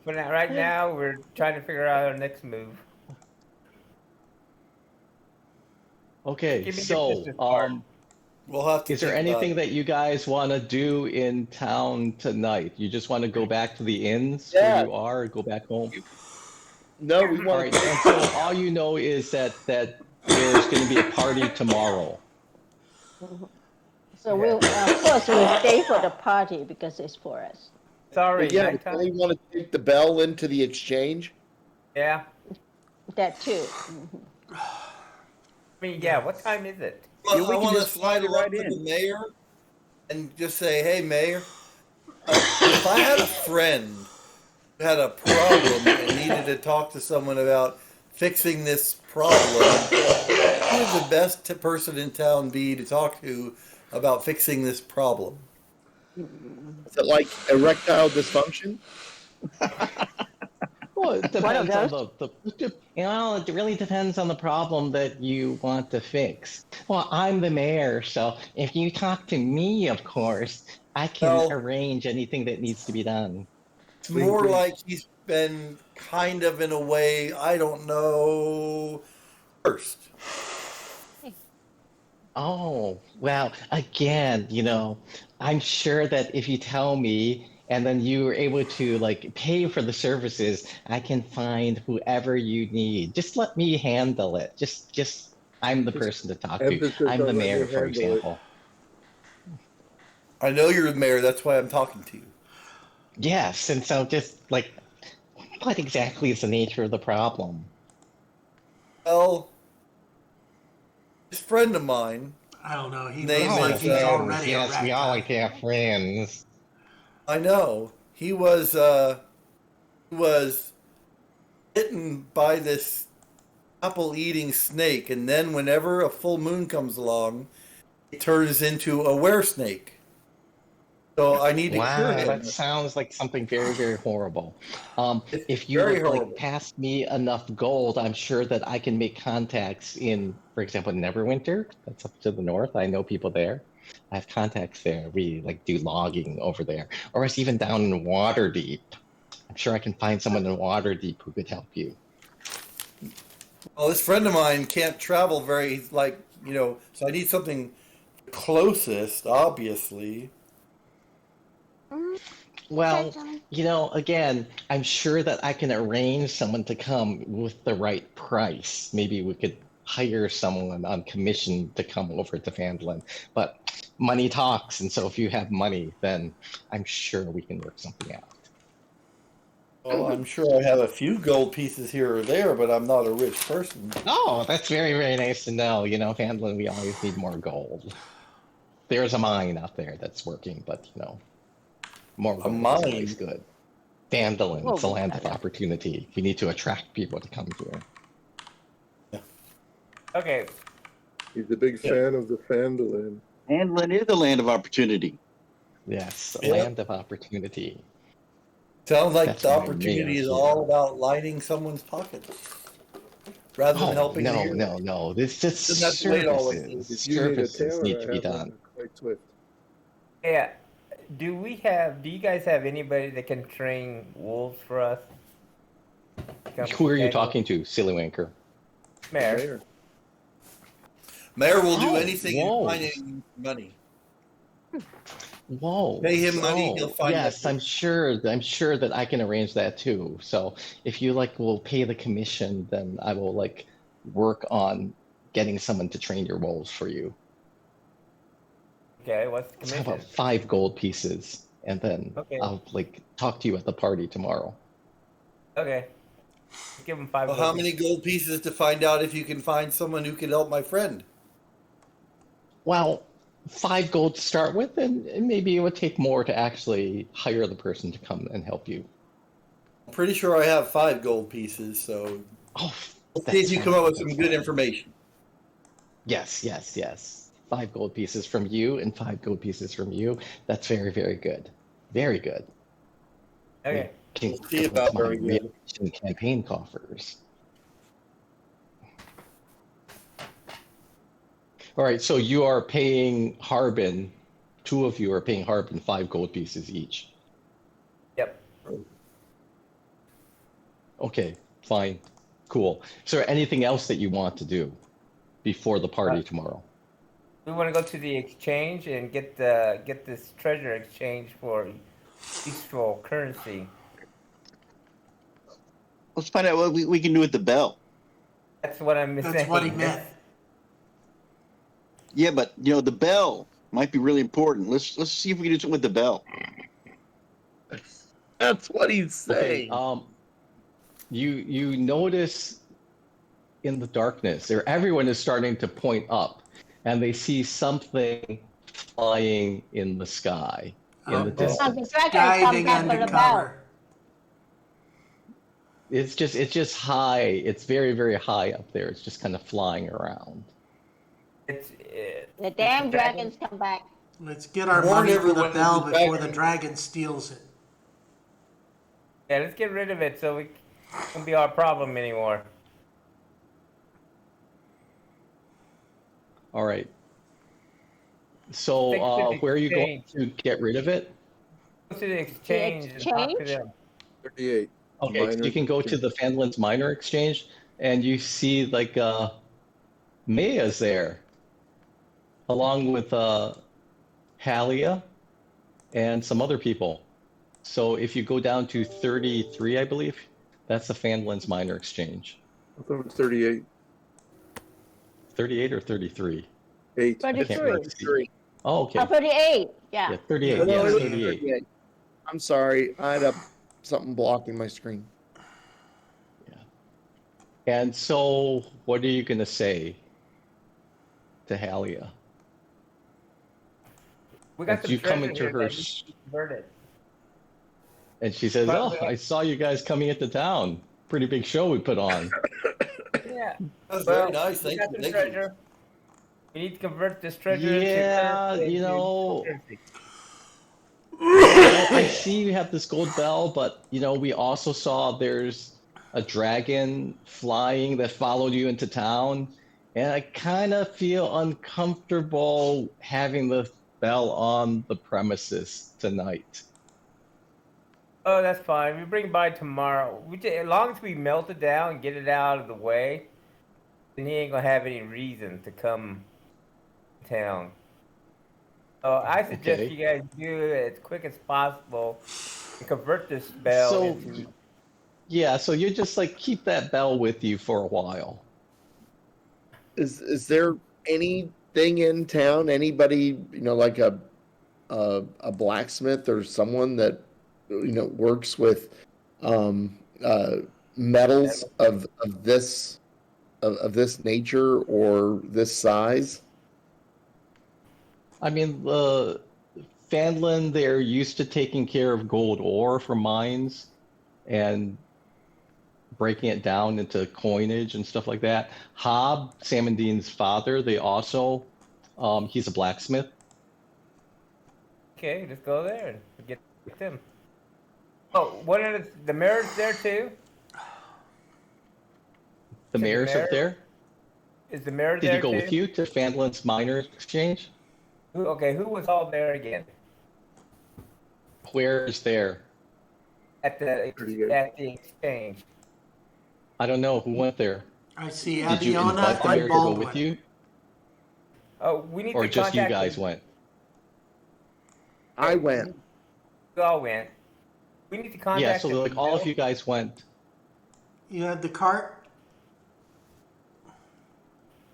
But right now, we're trying to figure out our next move. Okay, Give me the so business part. We'll have to. is there think about anything it. that you guys want to do in town tonight? You just want to go back to the inns Yeah. where you are, or go back home? No, we All want right, to. and so all you know is that there's going to be a party tomorrow. So we'll, of course, we'll stay for the party because it's for us. Sorry, Yeah, we nighttime? only want to take the bell into the exchange. Yeah. That too. I mean, yeah, what time is it? Well, Yeah, we I can want to just slide slide it right right to in. the mayor and just say, "Hey, mayor, if I had a friend who had a problem and needed to talk to someone about fixing this problem, who would the best person in town be to talk to about fixing this problem?" Is it like erectile dysfunction? Well, it One of depends on it really depends on the problem that you want to fix. Well, I'm the mayor, so if you talk to me, of course, I can Well- arrange anything that needs to be done. It's more like he's been kind of in a way, I don't know, first. Oh, well, again, I'm sure that if you tell me and then you are able to pay for the services, I can find whoever you need. Just let me handle it. I'm the person to talk to. Emphasis I'm the on let me mayor, for handle it. example. I know you're the mayor, that's why I'm talking to you. Yes, and so just what exactly is the nature of the problem? Well, this friend of mine, I don't know. He Name looks like is, he's already a yes, rat we all guy. like to have friends. I know, he was bitten by this apple-eating snake, and then whenever a full moon comes along, it turns into a were-snake. So I need to cure Wow, him. that sounds like something very, very horrible. It's If you very would horrible. pass me enough gold, I'm sure that I can make contacts in, for example, Neverwinter. That's up to the north. I know people there. I have contacts there. We do logging over there, or it's even down in Waterdeep. I'm sure I can find someone in Waterdeep who could help you. Well, this friend of mine can't travel very, so I need something closest, obviously. Well, again, I'm sure that I can arrange someone to come with the right price. Maybe we could hire someone on commission to come over to Phandalin. But money talks, and so if you have money, then I'm sure we can work something out. Well, I'm sure I have a few gold pieces here or there, but I'm not a rich person. Oh, that's very, very nice to know. Phandalin, we always need more gold. There's a mine out there that's working, but more gold is always good. Phandalin, it's a land of opportunity. We need to attract people to come here. Okay. He's a big fan of the Phandalin. Phandalin is a land of opportunity. Yes, a land of opportunity. Sounds like the opportunity is all about lining someone's pockets rather than helping. No. This just services. Services need to be done. Quite swift. Yeah. Do you guys have anybody that can train wolves for us? Who are you talking to, Silly Wanker? Mayor. Mayor will do anything in finding money. Whoa. Pay him money, he'll find Yes, I'm sure that I can arrange that too. So if you will pay the commission, then I will work on getting someone to train your wolves for you. Okay, what's the How commission? about 5 gold pieces, and then I'll talk to you at the party tomorrow. Okay. Give him 5 Well, gold how many gold pieces to find out if you can find someone who can help my friend? Well, 5 gold to start with, and maybe it would take more to actually hire the person to come and help you. I'm pretty sure I have 5 gold pieces, so let's see if you come up with some good information. Yes. 5 gold pieces from you and 5 gold pieces from you. That's very, very good. Very good. Okay. We'll see about very good. Campaign coffers. All right, so you are paying Harbin, 2 of you are paying Harbin 5 gold pieces each. Yep. Okay, fine, cool. Is there anything else that you want to do before the party tomorrow? We want to go to the exchange and get this treasure exchange for useful currency. Let's find out what we can do with the bell. That's what I'm saying. That's what he meant. Yeah, but the bell might be really important. Let's see if we can do something with the bell. That's what he's saying. Okay, you notice in the darkness, everyone is starting to point up, and they see something flying in the sky in the distance. Diving under cover. It's just high. It's very, very high up there. It's just kind of flying around. The damn dragons come back. Let's get our money for the bell before the dragon steals it. Yeah, let's get rid of it so it won't be our problem anymore. All right. So where are you going to get rid of it? Go to the exchange and talk to them. 38. Okay, so you can go to the Phandalin's Minor Exchange, and you see Maya's there, along with Halia and some other people. So if you go down to 33, I believe, that's the Phandalin's Minor Exchange. I thought it was 38. 38 or 33? 8. 33. Oh, okay. Oh, 38. Yeah. Yeah, 38. Yeah, 38. I'm sorry. I had something blocking my screen. Yeah. And so what are you going to say to Halia? We got As some you come treasure into here her, that needs to be converted. and she says, "Oh, I saw you guys coming into town. Pretty big show we put on." Yeah. That's very nice. We Thank got you. some Thank you. treasure. We need to convert this treasure Yeah, into you know, currency. I see you have this gold bell, but we also saw there's a dragon flying that followed you into town, and I kind of feel uncomfortable having the bell on the premises tonight. Oh, that's fine. We bring it by tomorrow. As long as we melt it down and get it out of the way, then he ain't gonna have any reason to come to town. So I suggest Okay. you guys do it as quick as possible and convert this spell So, into. yeah, so you just like keep that bell with you for a while. Is there anything in town? Anybody, like a blacksmith or someone that works with um, uh, metals of this nature or this size? I mean, the Phandalin, they're used to taking care of gold ore from mines and breaking it down into coinage and stuff like that. Hob, Samandine's father, they also, he's a blacksmith. Okay, just go there and get them. Oh, what are the mayor's there too? The Said the mayor's up mayor? there. Is the mayor Did he there go too? with you to Phandalin's miners exchange? Okay, who was all there again? Where is there? At the Pretty good. exchange. I don't know. Who went there? I see Did you Abiona invite the and mayor to go with Baldwin. you? Oh, we need Or to just you contact guys them. went? I went. We all went. We need to contact Yeah, so them. like all of you guys went. You have the cart?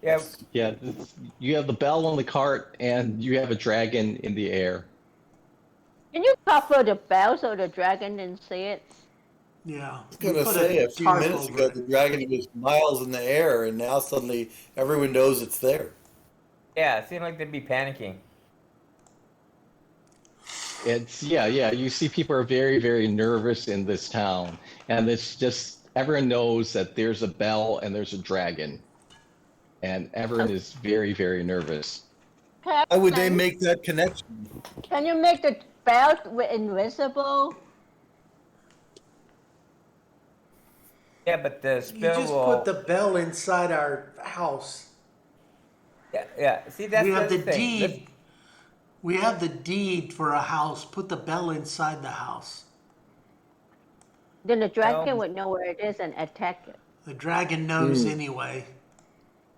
Yeah, Yeah, you have the bell on the cart and you have a dragon in the air. Can you cover the bell so the dragon didn't see it? Yeah. I was going You to put say a few tarp minutes over ago, it. the dragon was miles in the air, and now suddenly everyone knows it's there. yeah. It seemed like they'd be panicking. It's yeah. You see, people are very, very nervous in this town, and it's just everyone knows that there's a bell and there's a dragon, and everyone is very, very nervous. Why would they Captain, make that connection? can you make the bell invisible? Yeah, but the You spell just will. put the bell inside our house. Yeah. See, that's We the have other the thing. deed. We have the deed for a house. Put the bell inside the house. Then the dragon No. would know where it is and attack it. The dragon knows anyway.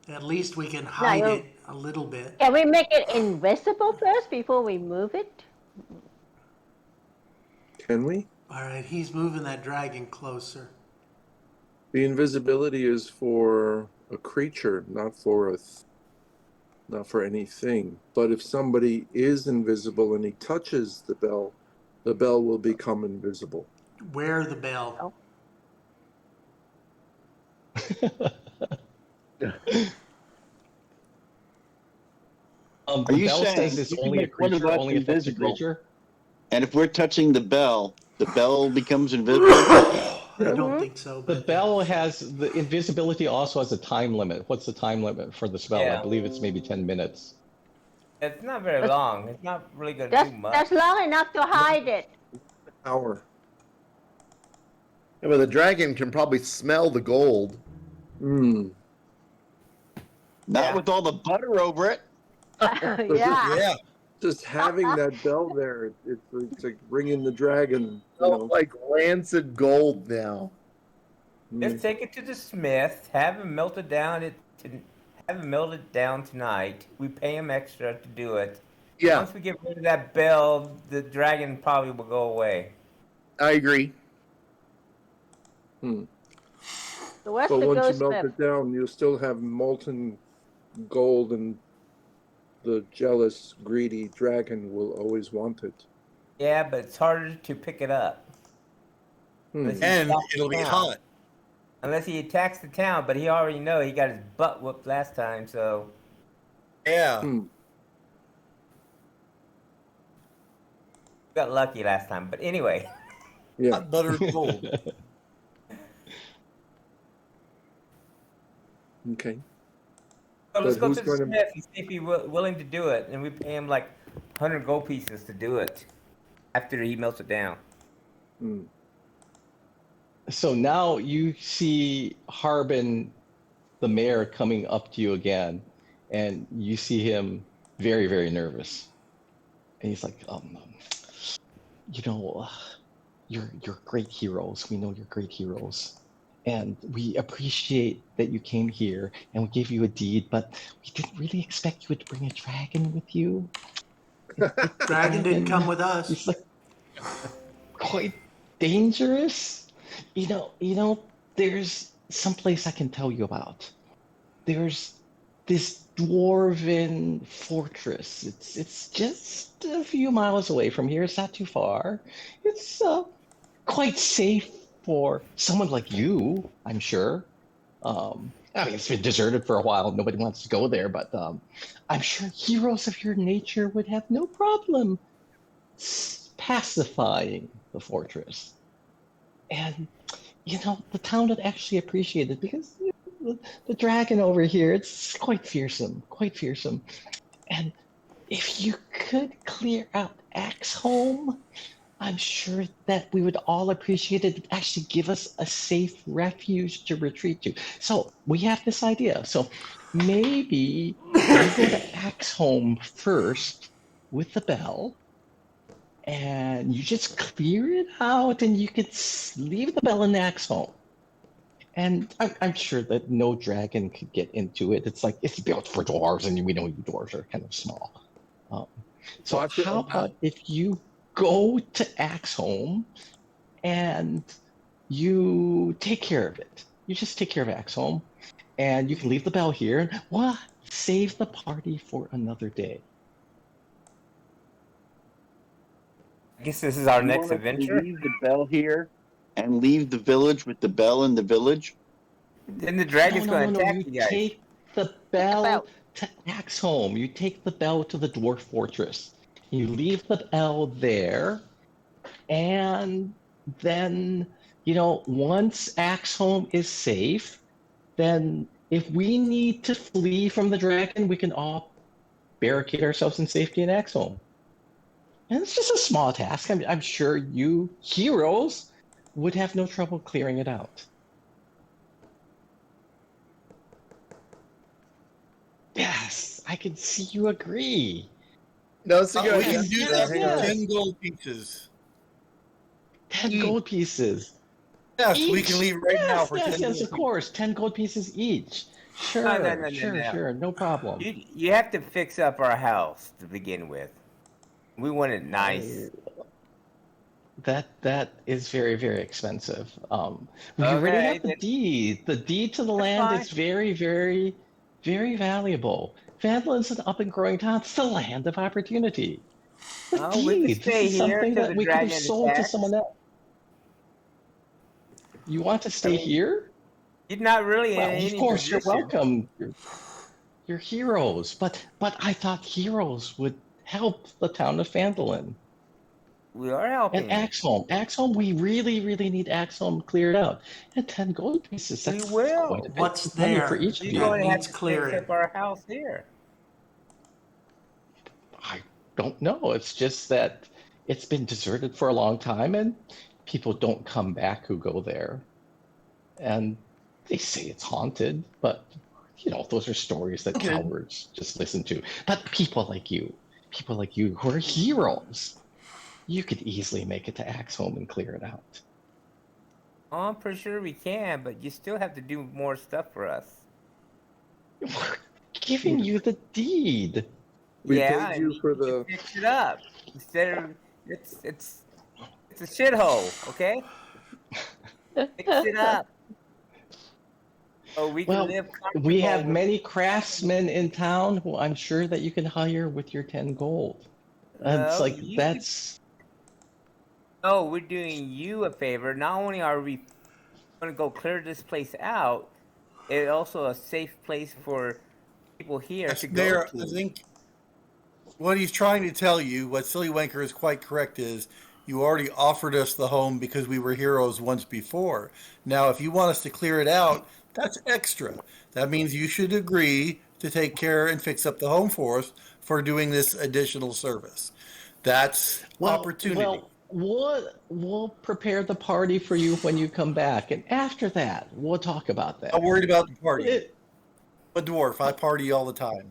At least we can hide you- it a little bit. Can we make it invisible first before we move it? Can we? All right, he's moving that dragon closer. The invisibility is for a creature, not for anything. But if somebody is invisible and he touches the bell will become invisible. Wear the bell. Are The you bell saying says it's you can only a make one of creature, us only affects a invisible? creature. And if we're touching the bell becomes invisible? I don't think so. The But bell has the invisibility also has a time limit. What's the time limit for the spell? I Yeah. believe it's maybe 10 minutes. It's not very That's- long. It's not really going to do much. That's long enough to hide it. Hour. Yeah, but the dragon can probably smell the gold. Not Yeah. with all the butter over it. Yeah. Yeah. Just having that bell there, it's like bringing the dragon. Smells like rancid gold now. Just take it to the smith. Have him melt it down. Have him melt it down tonight. We pay him extra to do it. Yeah, Once we get rid of that bell, the dragon probably will go away. I agree. So where's But the once you ghost melt map? it down, you'll still have molten gold, and the jealous, greedy dragon will always want it. Yeah, but it's harder to pick it up. Unless he And attacks it'll the be town. hot. Unless he attacks the town, but he already know he got his butt whooped last time, so Yeah. we got lucky last time. But anyway, Yeah. Hot butter and gold. Okay. so let's But go who's to the gonna- smith and see if he's willing to do it, and we pay him like 100 gold pieces to do it after he melts it down. Hmm. So now you see Harbin, the mayor, coming up to you again, and you see him very, very nervous. And he's like, you're great heroes. We know you're great heroes. And we appreciate that you came here and we gave you a deed, but we didn't really expect you to bring a dragon with you. Dragon didn't come with us. He's like quite dangerous. There's someplace I can tell you about. There's this dwarven fortress. It's just a few miles away from here. It's not too far. It's quite safe for someone like you, I'm sure. It's been deserted for a while. Nobody wants to go there, but I'm sure heroes of your nature would have no problem pacifying the fortress. And, the town would actually appreciate it because the dragon over here, it's quite fearsome. And if you could clear out Axholm, I'm sure that we would all appreciate it. It'd actually give us a safe refuge to retreat to. So we have this idea. So maybe you go to Axholm first with the bell, and you just clear it out, and you could leave the bell in Axholm. And I'm sure that no dragon could get into it. It's like it's built for dwarves, and we know you dwarves are kind of small. So how about if you go to Axholm and you take care of it? You just take care of Axholm, and you can leave the bell here. Well, save the party for another day. I guess this is our next Want us to adventure. Leave the bell here and leave the village with the bell in the village. Then the dragon's going to attack you guys. Take the bell to Axholm. You take the bell to the dwarf fortress. You leave the bell there, and then, once Axholm is safe, then if we need to flee from the dragon, we can all barricade ourselves in safety in Axholm. And it's just a small task. I'm sure you heroes would have no trouble clearing it out. Yes, I can see you agree. No, it's a good We idea. can do that for 10 gold pieces. 10 gold pieces. Yes, Each? we can leave right now for 10 Yes, gold of course. 10 gold pieces each. Sure, No. no problem. You have to fix up our house to begin with. We want it nice. That is very, very expensive. We already have the deed. The deed to the land is very, very, very valuable. Phandalin's an up and growing town. It's the land of opportunity. The deed. This is something that we could have sold to someone else. You want to stay here? You're not really Well, in any of course, position. you're welcome. You're heroes, but I thought heroes would help the town of Phandalin. We are helping. And Axholm, we really, really need Axholm cleared out. And 10 gold pieces. That's We will. quite a bit What's of money there? for each of We're you. going to have needs to clearing. fix up our house here. I don't know. It's just that it's been deserted for a long time, and people don't come back who go there. And they say it's haunted, but those are stories that cowards just listen to. But people like you who are heroes, you could easily make it to Axholm and clear it out. Oh, I'm pretty sure we can, but you still have to do more stuff for us. We're giving you the deed. We yeah, paid you for the. Fix it up instead of it's a shithole. Okay, fix it up. So we can live. We have many craftsmen in town who I'm sure that you can hire with your 10 gold. It's like that's. Oh, we're doing you a favor. Not only are we going to go clear this place out, it's also a safe place for people here to go to. I think what he's trying to tell you, what Silly Wanker is quite correct, is you already offered us the home because we were heroes once before. Now, if you want us to clear it out, that's extra. That means you should agree to take care and fix up the home for us for doing this additional service. That's opportunity. We'll prepare the party for you when you come back, and after that, we'll talk about that. I'm worried about the party. A dwarf, I party all the time.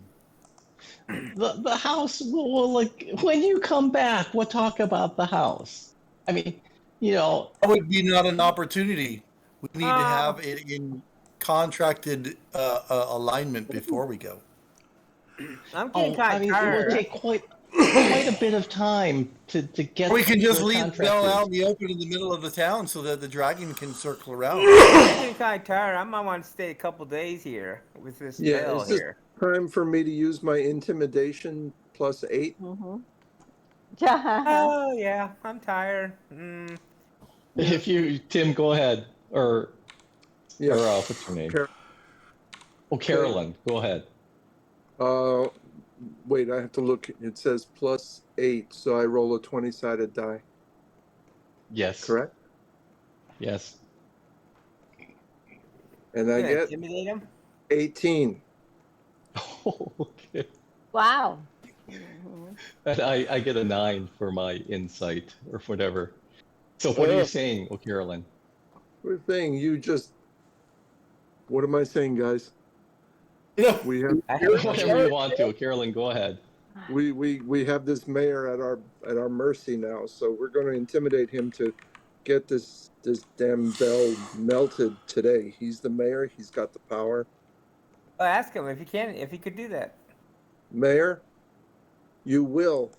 The house will when you come back, we'll talk about the house. I mean, that would be not an opportunity. We need to have it in contracted alignment before we go. I'm getting kind of tired. quite a bit of time to get. We can just the leave the bell contractors. out in the open in the middle of the town so that the dragon can circle around. I'm getting kind of tired. I might want to stay a couple days here with this Yeah, bell is this here. time for me to use my intimidation +8? Oh yeah, I'm tired. If you, Tim, go ahead. Or Yeah. what's her name? Carolyn, go ahead. Wait, I have to look. It says +8, so I roll a 20-sided die. Yes. Correct? Yes. And I You gonna get intimidate him? 18. Okay. Wow. And I get a 9 for my insight or whatever. So what are you saying, Carolyn? We're saying you just. What am I saying, guys? We have Whatever you want to, Carolyn, go ahead. we have this mayor at our mercy now, so we're going to intimidate him to get this damn bell melted today. He's the mayor. He's got the power. Well, ask him if he could do that. Mayor, you will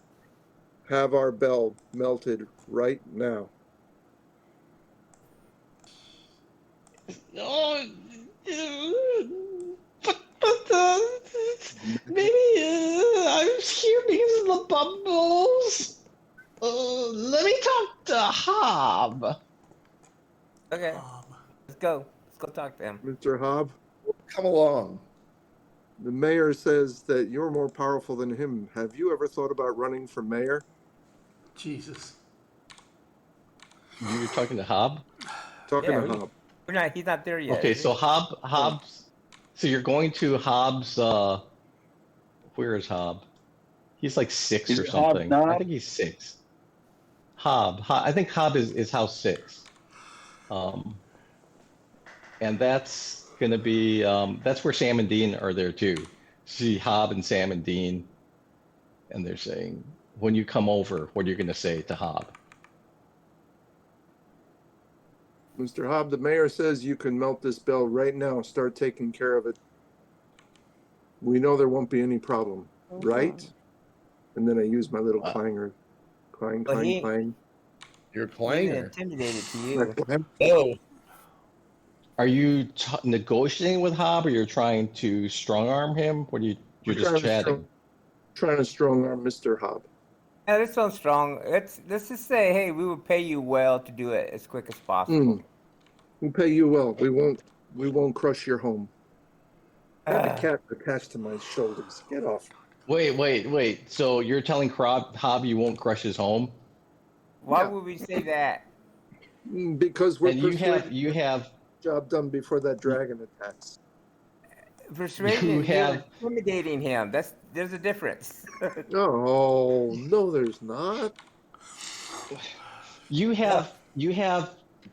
have our bell melted right now. Oh, but maybe I'm here because of the bubbles. Let me talk to Hob. Okay, let's go. Let's go talk to him. Mr. Hobb, Come along. the mayor says that you're more powerful than him. Have you ever thought about running for mayor? Jesus. You were talking to Hob? Talking Yeah, to Hobb. He's not there yet. Okay, is he? so Hobbs. So you're going to Hobbs. Where is Hob? He's like 6 Is or it Hob something. Knob? I think he's 6. I think Hob is house 6. And that's gonna be that's where Sam and Dean are there too. See Hob and Sam and Dean, and they're saying, when you come over, what are you gonna say to Hob? Mr. Hobb, the mayor says you can melt this bell right now. Start taking care of it. We know there won't be any problem, right? And then I use my little clanger. Clang, Well, clang, clang. Your He's clanger. intimidated to you. Oh, Are you negotiating with Hob, or you're trying to strong arm him? What are you? You're just chatting. Trying to strong arm Mr. Hobb. Yeah, this sounds strong. Let's just say, hey, we will pay you well to do it as quick as possible. We pay you well. We won't crush your home. I have a cat attached to my shoulders. Get off. Wait. So you're telling Hob you won't crush his home? Why would we say that? Because we're And you have job done before that dragon attacks. Persuasion, you're intimidating him. There's a difference. No, there's not. You have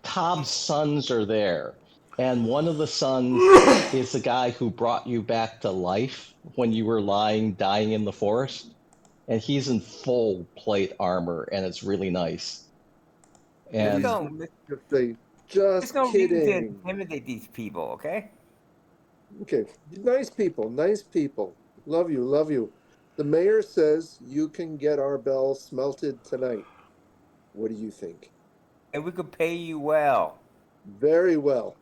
Hob's sons are there, and one of the sons is the guy who brought you back to life when you were dying in the forest, and he's in full plate armor, and it's really nice. And Just no reason to kidding. intimidate these people, okay? Okay, nice people. Love you. The mayor says you can get our bell smelted tonight. What do you think? And we could pay you well. Very well.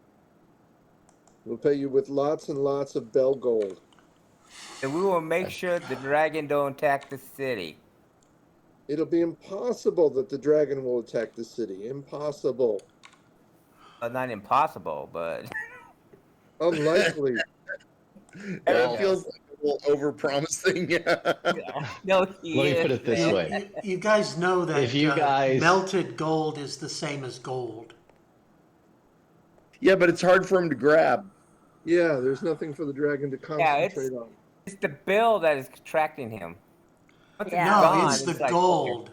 We'll pay you with lots and lots of bell gold. And we will make sure the dragon don't attack the city. It'll be impossible that the dragon will attack the city. Impossible. Well, not impossible, but Unlikely. It feels like a little over-promising. no. let me put it this way: You guys know that if you guys melted gold is the same as gold. Yeah, but it's hard for him to grab. Yeah, there's nothing for the dragon to concentrate on. It's the bill that is attracting him. Once Yeah. No, gone, it's the like, gold.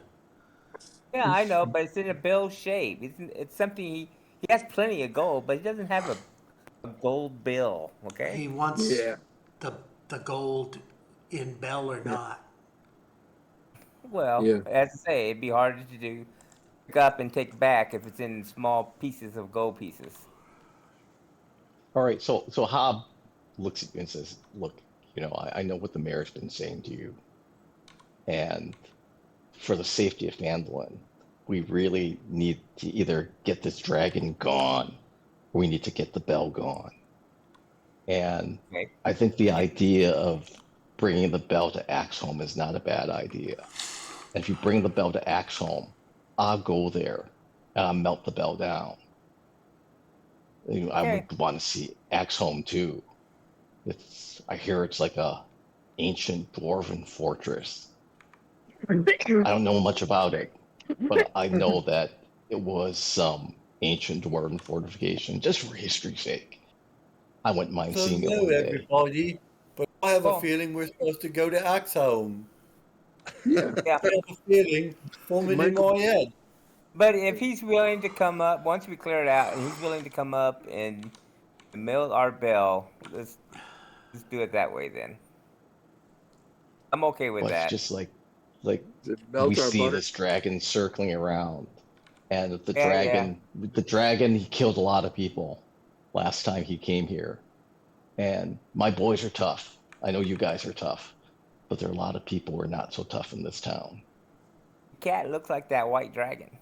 Yeah, I know, but it's in a bill shape. It's something he has plenty of gold, but he doesn't have a gold bill. Okay. He wants Yeah. the gold in bell or not. Well, Yeah. as I say, it'd be harder to do pick up and take back if it's in small pieces of gold pieces. All right, so Hob looks at you and says, "Look, I know what the mayor's been saying to you. And for the safety of Phandalin, we really need to either get this dragon gone, or we need to get the bell gone. And Okay. I think the idea of bringing the bell to Axholm is not a bad idea. And if you bring the bell to Axholm, I'll go there and I'll melt the bell down. I Okay. would want to see Axholm too. I hear it's like a ancient dwarven fortress. I don't know much about it, but I know that it was some ancient dwarven fortification, just for history's sake. I wouldn't mind So seeing it no, one day. everybody, but I have a Well- feeling we're supposed to go to Axholm. Yeah. Yeah. I have a feeling forming in Michael- my head. But if he's willing to come up, once we clear it out, and he's willing to come up and melt our bell, let's do it that way then. I'm okay with But that. it's just like Melt we our see butter. this dragon circling around, and the Yeah, dragon, he killed a lot of people last time he came here. And my boys are tough. I know you guys are tough, but there are a lot of people who are not so tough in this town. Cat looks like that white dragon.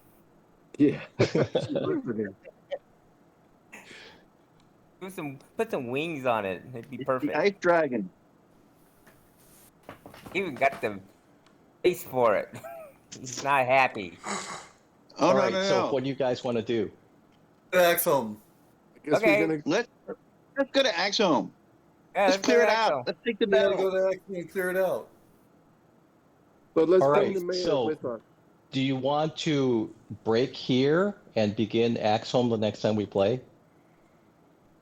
Yeah. She looks at him. Put some wings on it. It'd be perfect. The ice dragon. Even got the face for it. He's not happy. Oh, All no, right, no, so no. what do you guys want to do? Axholm. I guess Okay. we're gonna. Let's go to Axholm. Yeah, Let's clear it go to out. Axholm. Let's take the We gotta bell. go to Axholm and clear it out. But let's All bring right, the mayor so- with us. Do you want to break here and begin Axholm the next time we play?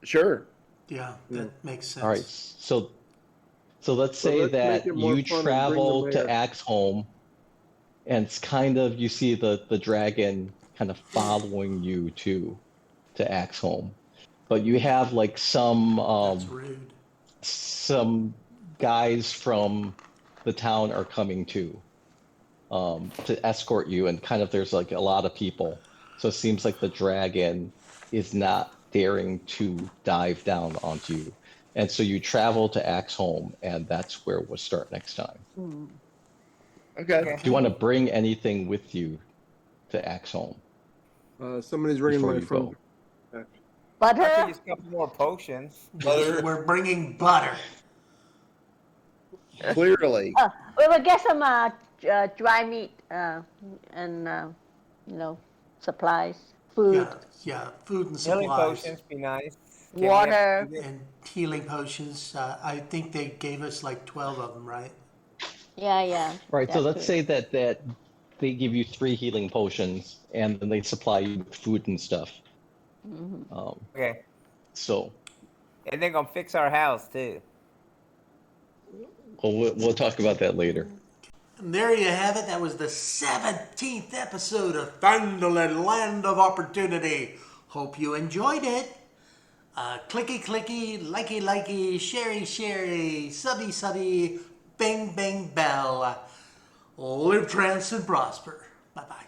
Sure. Yeah, that makes sense. All right, so let's So say let's make that it more you fun and bring the travel to mayor. Axholm, and it's kind of, you see the dragon kind of following you to Axholm, but you have like That's rude. some guys from the town are coming to escort you, and kind of there's like a lot of people, so it seems like the dragon is not daring to dive down onto you, and so you travel to Axholm, and that's where we'll start next time. Okay. Okay. Do you want to bring anything with you to Axholm Somebody's ringing before my you phone. go? I Butter? could use a couple more potions. Butter. We're bringing butter. Clearly. We will get some dry meat and supplies, food, Yeah, food and Healing supplies. potions be nice. Can we water. And healing potions. I think they gave us like 12 of them, right? Yeah. Right, so that let's too. say that they give you 3 healing potions, and then they supply you with food and stuff. Okay. So And they're gonna fix our house too. we'll talk about that later. And there you have it. That was the 17th episode of Phandalin, Land of Opportunity. Hope you enjoyed it. Clicky, likey, sharey, subby, bang, bell. Live, trance, and prosper. Bye-bye.